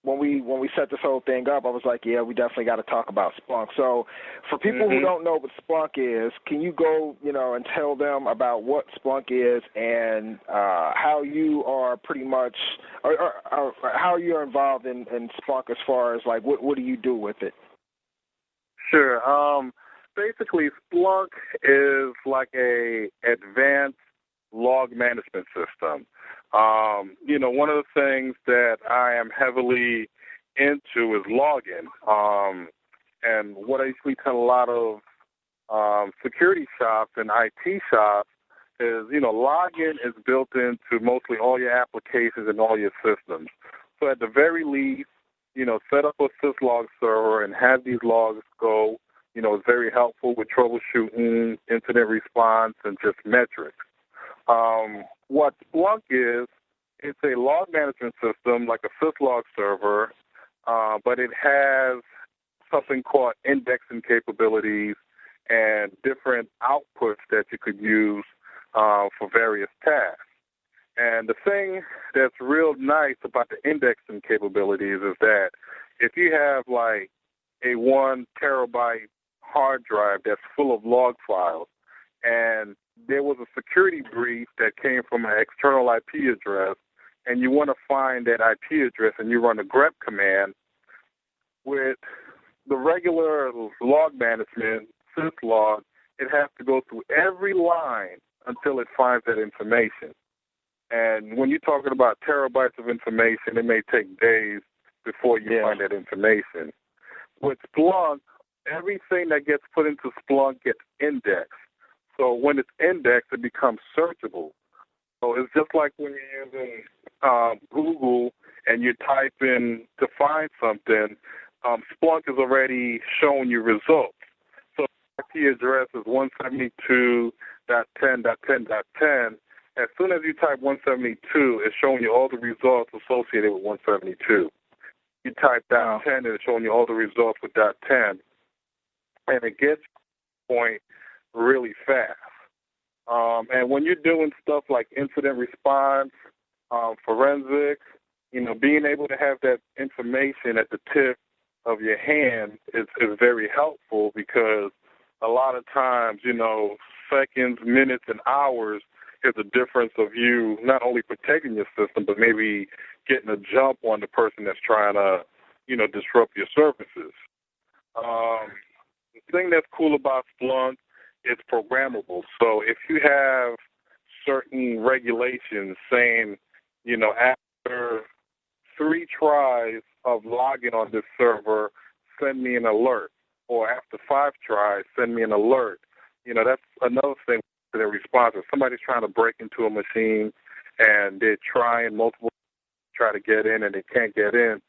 when we set this whole thing up, I was like, yeah, we definitely got to talk about Splunk. So for people who don't know what Splunk is, can you go, and tell them about what Splunk is and how you are pretty much, or how you're involved in Splunk as far as, like, what do you do with it? Sure. Basically, Splunk is like a advanced log management system. One of the things that I am heavily into is logging. And what I usually tell a lot of security shops and IT shops is, logging is built into mostly all your applications and all your systems. So at the very least, set up a syslog server and have these logs go, is very helpful with troubleshooting, incident response, and just metrics. What Splunk is, it's a log management system like a syslog server, but it has something called indexing capabilities and different outputs that you could use for various tasks. And the thing that's real nice about the indexing capabilities is that if you have like a 1 terabyte hard drive that's full of log files, and there was a security brief that came from an external IP address, and you want to find that IP address, and you run a grep command, with the regular log management, syslog, it has to go through every line until it finds that information. And when you're talking about terabytes of information, it may take days before you find that information. With Splunk, everything that gets put into Splunk gets indexed. So when it's indexed, it becomes searchable. So it's just like when you're using Google and you type in to find something, Splunk has already shown you results. So IP address is 172.10.10.10. As soon as you type 172, it's showing you all the results associated with 172. You type .10, and it's showing you all the results with .10. And it gets to the point really fast. And when you're doing stuff like incident response, forensics, being able to have that information at the tip of your hand is very helpful, because a lot of times, seconds, minutes, and hours is the difference of you not only protecting your system, but maybe getting a jump on the person that's trying to, disrupt your services. The thing that's cool about Splunk, it's programmable. So if you have certain regulations saying, after 3 tries of logging on this server, send me an alert, or after 5 tries, send me an alert. That's another thing to their response. If somebody's trying to break into a machine and they're trying multiple try to get in and they can't get in,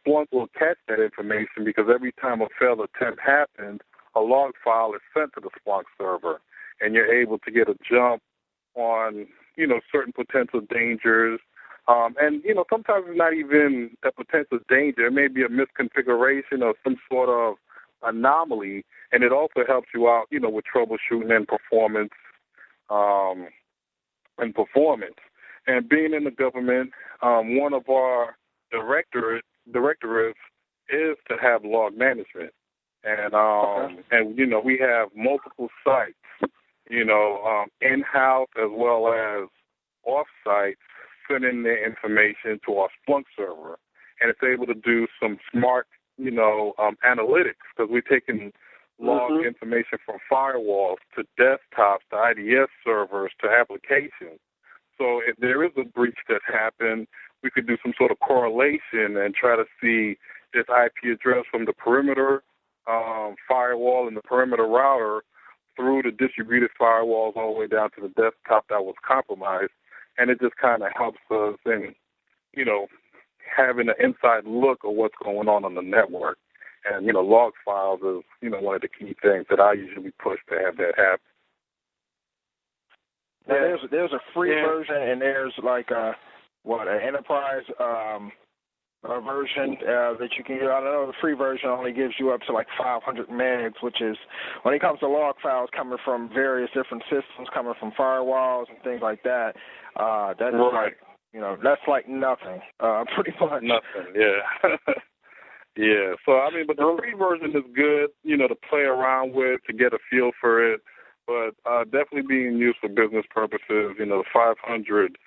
Splunk will catch that information, because every time a failed attempt happens, a log file is sent to the Splunk server, and you're able to get a jump on, certain potential dangers. And sometimes it's not even a potential danger. It may be a misconfiguration or some sort of anomaly, and it also helps you out, with troubleshooting and performance. And being in the government, one of our directorates is to have log management. And and we have multiple sites, in-house as well as off-site, sending their information to our Splunk server, and it's able to do some smart, analytics, because we're taking log information from firewalls to desktops to IDS servers to applications. So if there is a breach that happened, we could do some sort of correlation and try to see this IP address from the perimeter firewall and the perimeter router through the distributed firewalls all the way down to the desktop that was compromised. And it just kind of helps us in, having an inside look of what's going on the network. And, log files is, one of the key things that I usually push to have that happen. Yeah, there's a free version, and there's like an enterprise version that you can get. I know the free version only gives you up to like 500 megs, which is, when it comes to log files coming from various different systems, coming from firewalls and things like that, that's right. That's like nothing, pretty much. Nothing, yeah. Yeah, so, but the free version is good, to play around with, to get a feel for it, but definitely being used for business purposes. The 500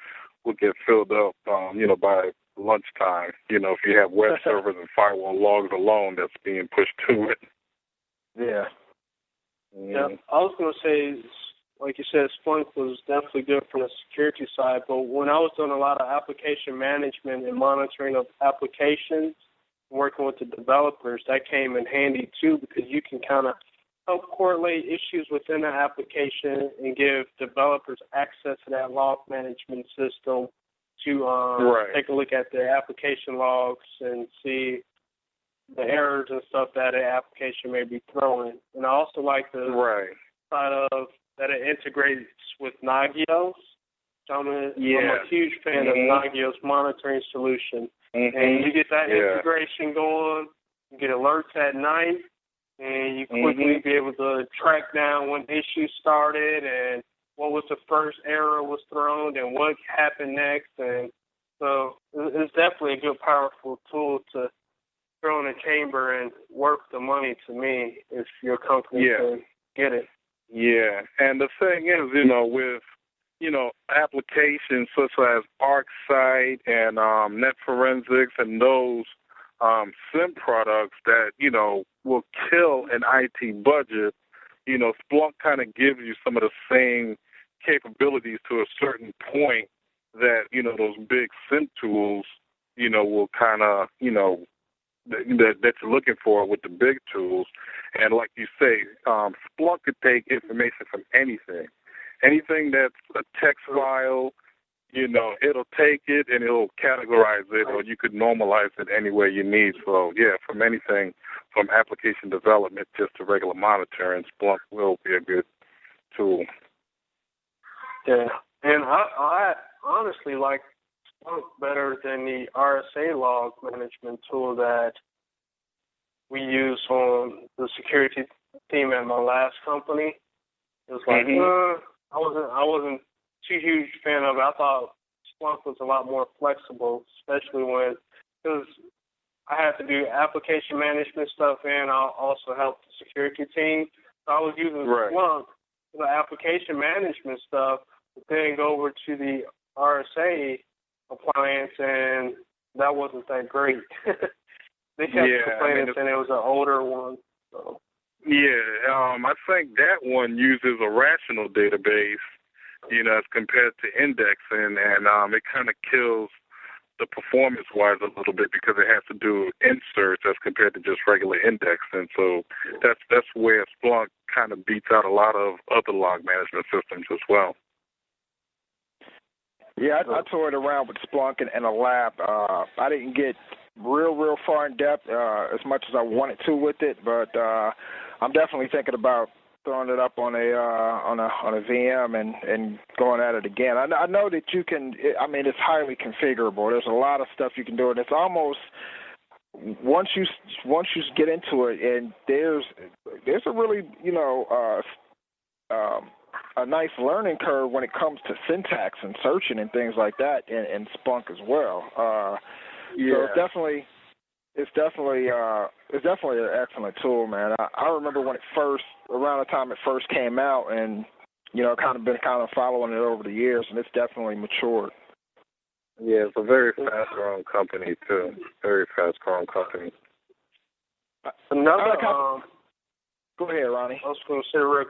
will get filled up, by lunchtime, if you have web servers and firewall logs alone that's being pushed to it. Yeah. Yeah, I was going to say, like you said, Splunk was definitely good from the security side, but when I was doing a lot of application management and monitoring of applications, working with the developers, that came in handy too, because you can kind of help correlate issues within the application and give developers access to that log management system to take a look at the application logs and see the errors and stuff that an application may be throwing. And I also like the side of that it integrates with Nagios. I'm a huge fan of Nagios monitoring solution. And you get that integration going, you get alerts at night, and you quickly be able to track down when issues started and what was the first error was thrown and what happened next. And so it's definitely a good, powerful tool to throw in a chamber and work the money, to me, if your company can get it. Yeah, and the thing is, with applications such as ArcSight and Net Forensics and those SIM products that, will kill an IT budget, Splunk kind of gives you some of the same capabilities to a certain point that, those big SIM tools, will kind of, that you're looking for with the big tools. And like you say, Splunk could take information from anything. Anything that's a text file, it'll take it and it'll categorize it, or you could normalize it any way you need. So, from anything from application development just to regular monitoring, Splunk will be a good tool. Yeah, and I honestly like Splunk better than the RSA log management tool that we use on the security team at my last company. It was like, I wasn't too huge fan of it. I thought Splunk was a lot more flexible, especially when, because I had to do application management stuff and I also helped the security team. So I was using Splunk for the application management stuff, but then go over to the RSA appliance, and that wasn't that great. They kept complaining saying it was an older one. So. Yeah, I think that one uses a rational database, as compared to indexing, and it kind of kills the performance-wise a little bit because it has to do inserts as compared to just regular indexing. So that's where Splunk kind of beats out a lot of other log management systems as well. Yeah, I toured around with Splunk in a lab. I didn't get real far in depth as much as I wanted to with it, but I'm definitely thinking about throwing it up on a VM and going at it again. I know that you can. I mean, it's highly configurable. There's a lot of stuff you can do, and it's almost once you get into it, and there's a really a nice learning curve when it comes to syntax and searching and things like that in Splunk as well. So it's definitely an excellent tool, man. I remember when around the time it first came out, and been following it over the years, and it's definitely matured. Yeah, it's a very fast-growing company too. Very fast-growing company. Go ahead, Ronnie. I was going to say, Rick,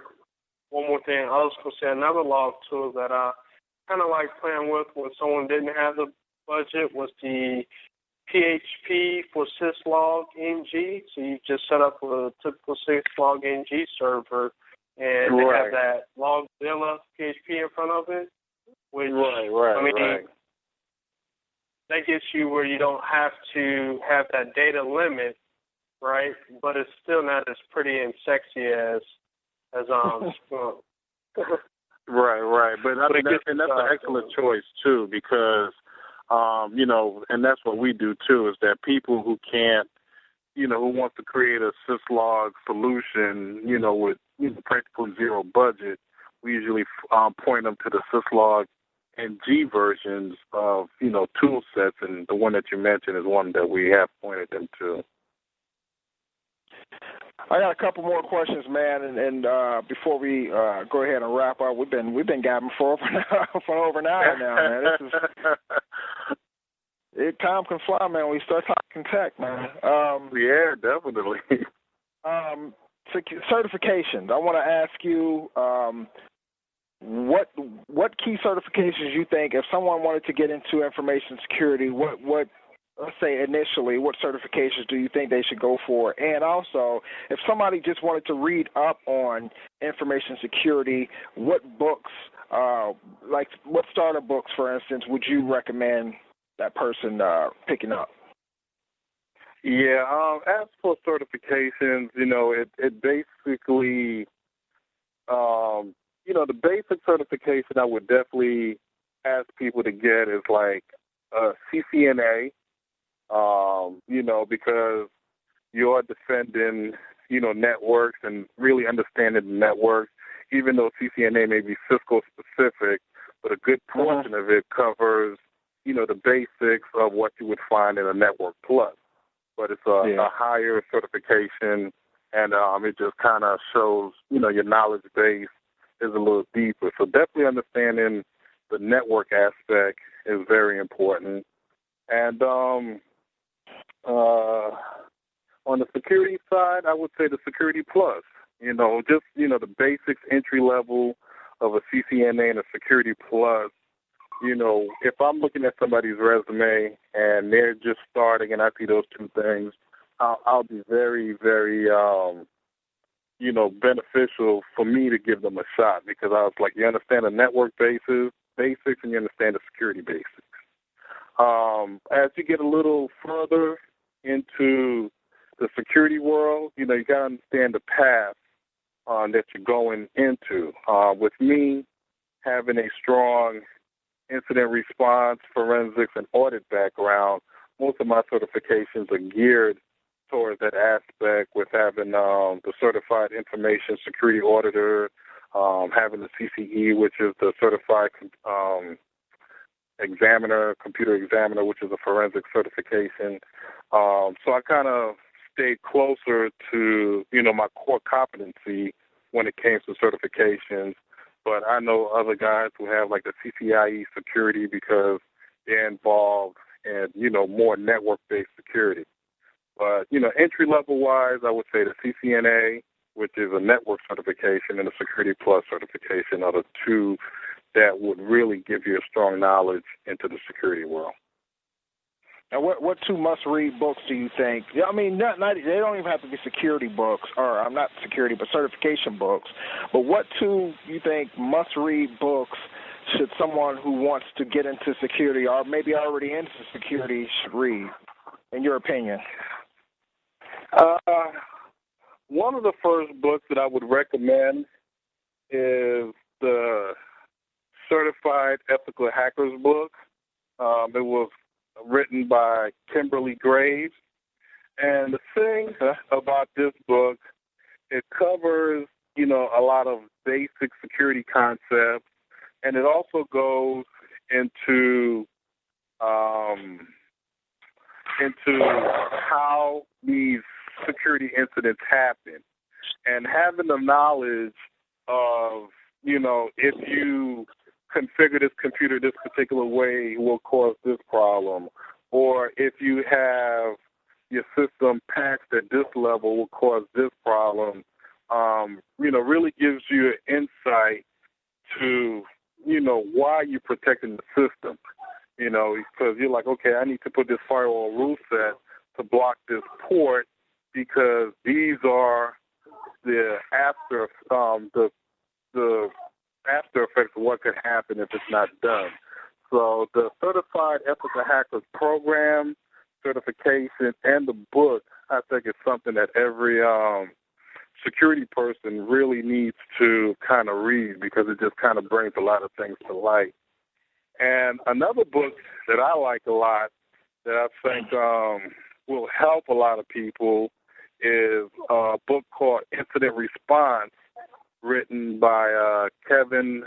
one more thing. I was going to say another log tool that I kind of like playing with when someone didn't have the budget was the PHP for syslog ng. So you just set up a typical syslog ng server, and they have that Logzilla PHP in front of it. Which, that gets you where you don't have to have that data limit, right? But it's still not as pretty and sexy as Splunk. Right. But I think that's an excellent choice too, because and that's what we do too, is that people who can't, who want to create a syslog solution, with practically zero budget, we usually point them to the syslog and G versions of, tool sets, and the one that you mentioned is one that we have pointed them to. I got a couple more questions, man, and before we go ahead and wrap up, we've been gabbing for over an hour now, man. Time can fly, man. When we start talking tech, man. Yeah, definitely. Certifications. I want to ask you, what key certifications you think, if someone wanted to get into information security, what let's say initially, what certifications do you think they should go for? And also, if somebody just wanted to read up on information security, what books, like what starter books, for instance, would you recommend that person picking up? Yeah, as for certifications, it basically, the basic certification I would definitely ask people to get is like CCNA, because you're defending, networks and really understanding the networks, even though CCNA may be Cisco specific, but a good portion of it covers, the basics of what you would find in a Network Plus. But it's a higher certification, and it just kind of shows, your knowledge base is a little deeper. So definitely understanding the network aspect is very important. And on the security side, I would say the Security Plus. The basics entry level of a CCNA and a Security Plus. If I'm looking at somebody's resume and they're just starting and I see those two things, I'll be very, very, beneficial for me to give them a shot, because I was like, you understand the network basics and you understand the security basics. As you get a little further into the security world, you got to understand the path that you're going into. With me having a strong incident response, forensics, and audit background, most of my certifications are geared towards that aspect, with having the Certified Information Security Auditor, having the CCE, which is the Certified examiner, computer examiner, which is a forensic certification. So I kind of stayed closer to, my core competency when it came to certifications. But I know other guys who have like the CCIE security because they're involved in, more network-based security. But, entry-level wise, I would say the CCNA, which is a network certification, and the Security Plus certification are the two that would really give you a strong knowledge into the security world. Now, what two must-read books do you think? I mean, not they don't even have to be security books, or not security, but certification books. But what two you think must-read books should someone who wants to get into security, or maybe already into security, should read, in your opinion? One of the first books that I would recommend is the Certified Ethical Hackers book. It was written by Kimberly Graves. And the thing about this book, it covers, a lot of basic security concepts, and it also goes into how these security incidents happen, and having the knowledge of, if you configure this computer this particular way, it will cause this problem, or if you have your system patched at this level, will cause this problem, really gives you an insight to, why you're protecting the system, because you're like, okay, I need to put this firewall rule set to block this port because these are the after effects of what could happen if it's not done. So the Certified Ethical Hackers program, certification, and the book, I think is something that every security person really needs to kind of read because it just kind of brings a lot of things to light. And another book that I like a lot that I think will help a lot of people is a book called Incident Response, written by Kevin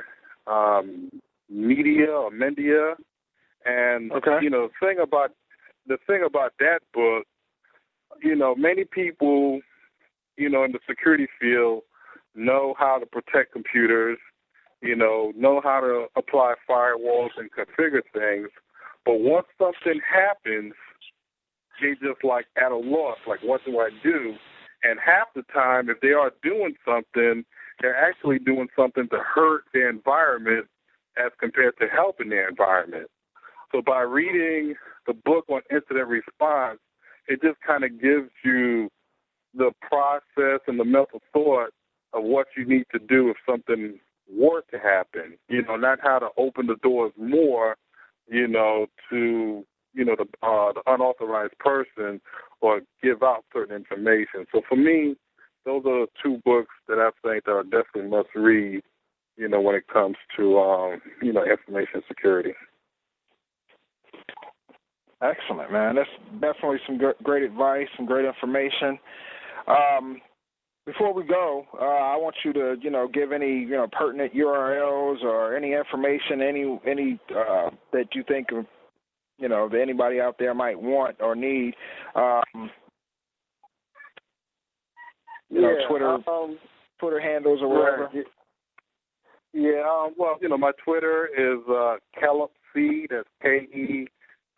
Mendia. And the thing about that book, many people, in the security field know how to protect computers, know how to apply firewalls and configure things. But once something happens, they just like at a loss, like what do I do? And half the time, if they are doing something, they're actually doing something to hurt their environment as compared to helping their environment. So by reading the book on incident response, it just kind of gives you the process and the mental thought of what you need to do if something were to happen. Not how to open the doors more, to the unauthorized person or give out certain information. So for me, those are two books that I think that are definitely must read, when it comes to, information security. Excellent, man. That's definitely some great advice, some great information. Before we go, I want you to, give any, pertinent URLs or any information, any that you think of, that anybody out there might want or need. Twitter handles or whatever. Yeah. Well, my Twitter is Kellep C. That's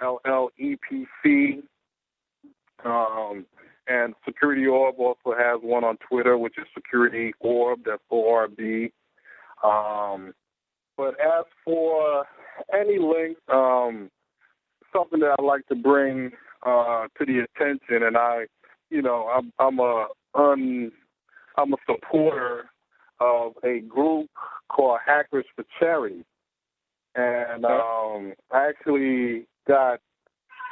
KELLEPC. And Security Orb also has one on Twitter, which is Security Orb. That's ORB. But as for any links, something that I'd like to bring to the attention, and I'm a supporter of a group called Hackers for Charity, and I actually got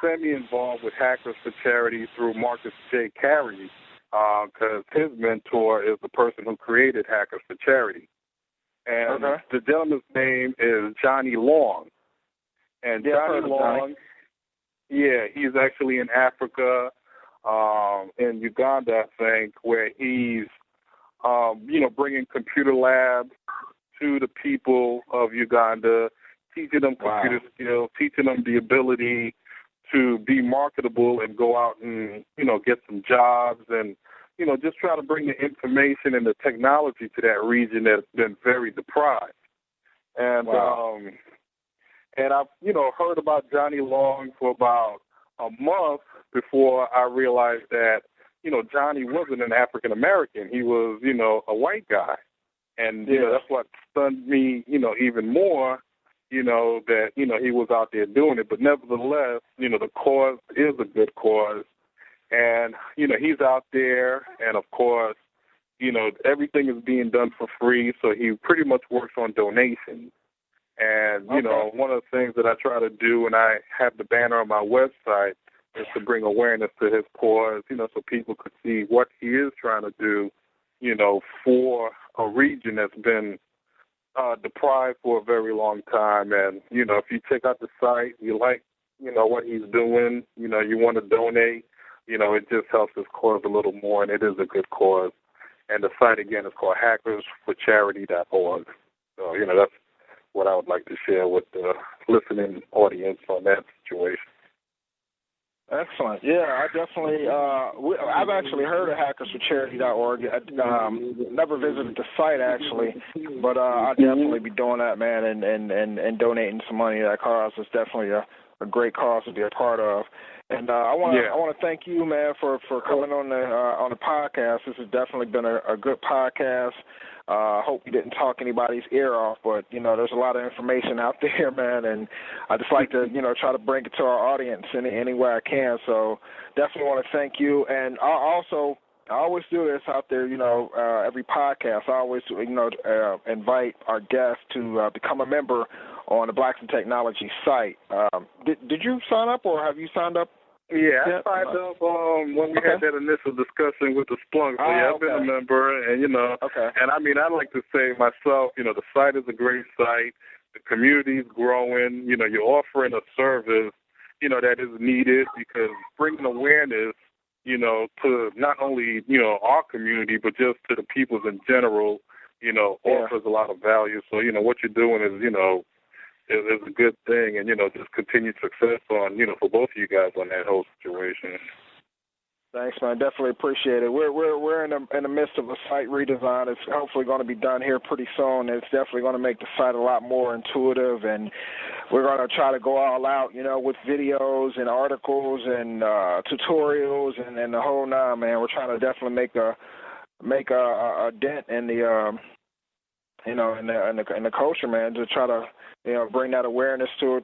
semi-involved with Hackers for Charity through Marcus J. Carey, because his mentor is the person who created Hackers for Charity. And the gentleman's name is Johnny Long. And Johnny Long, he's actually in Africa, in Uganda, I think, where he's, bringing computer labs to the people of Uganda, teaching them computer skills, teaching them the ability to be marketable and go out and, get some jobs and, just try to bring the information and the technology to that region that's been very deprived. And and I've, heard about Johnny Long for about a month before I realized that, Johnny wasn't an African American. He was, a white guy. And, that's what stunned me, even more, that, he was out there doing it. But nevertheless, the cause is a good cause. And, he's out there. And, of course, everything is being done for free. So he pretty much works on donations. And, one of the things that I try to do, and I have the banner on my website, is to bring awareness to his cause, so people could see what he is trying to do, for a region that's been deprived for a very long time. And, if you check out the site, you like, what he's doing, you want to donate, it just helps his cause a little more, and it is a good cause. And the site, again, is called hackersforcharity.org. So, that's what I would like to share with the listening audience on that situation. Excellent. Yeah, I definitely, I've actually heard of hackersforcharity.org. Never visited the site, actually, but I'll definitely be doing that, man, and donating some money to that cause. It's definitely a great cause to be a part of. And I want to thank you, man, for coming on the podcast. This has definitely been a good podcast. I hope you didn't talk anybody's ear off, but, there's a lot of information out there, man, and I just like to, try to bring it to our audience any way I can. So definitely want to thank you. And I always do this out there, every podcast. I always, invite our guests to become a member on the Blacks in Technology site. Did you sign up, or have you signed up? Yeah, I signed up when we had that initial discussion with the Splunk. So, I've been a member, and, and I mean, I like to say myself, the site is a great site. The community is growing. You're offering a service, that is needed, because bringing awareness, to not only, our community, but just to the peoples in general, offers a lot of value. So, what you're doing is, is a good thing, and, just continued success on, for both of you guys on that whole situation. Thanks, man. Definitely appreciate it. We're in the midst of a site redesign. It's hopefully going to be done here pretty soon. It's definitely going to make the site a lot more intuitive, and we're going to try to go all out, with videos and articles and tutorials and the whole nine, man. We're trying to definitely make a dent in the in the culture, man, to try to bring that awareness to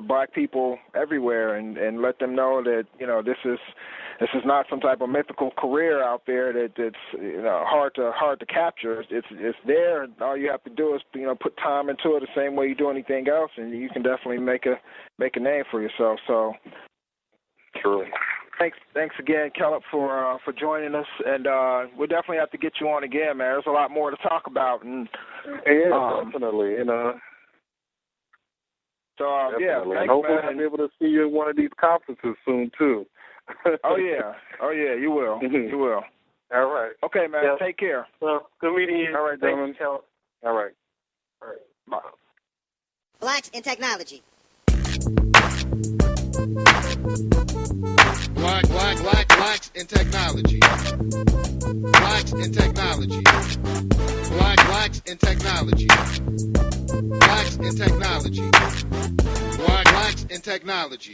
Black people everywhere, and let them know that this is not some type of mythical career out there that's hard to capture. It's there, and all you have to do is put time into it the same way you do anything else, and you can definitely make a name for yourself. So, true. Thanks again, Kellep, for joining us, and we'll definitely have to get you on again, man. There's a lot more to talk about, and definitely, So definitely. Thanks, and hopefully man. I'll be able to see you at one of these conferences soon too. Oh yeah, you will. You will. All right. Okay, man. Yeah. Take care. Well, good meeting you. All right, gentlemen. All right. Bye. Blacks in Technology. Blacks in technology. Blacks in technology. Blacks in technology. Blacks in technology. Blacks in technology.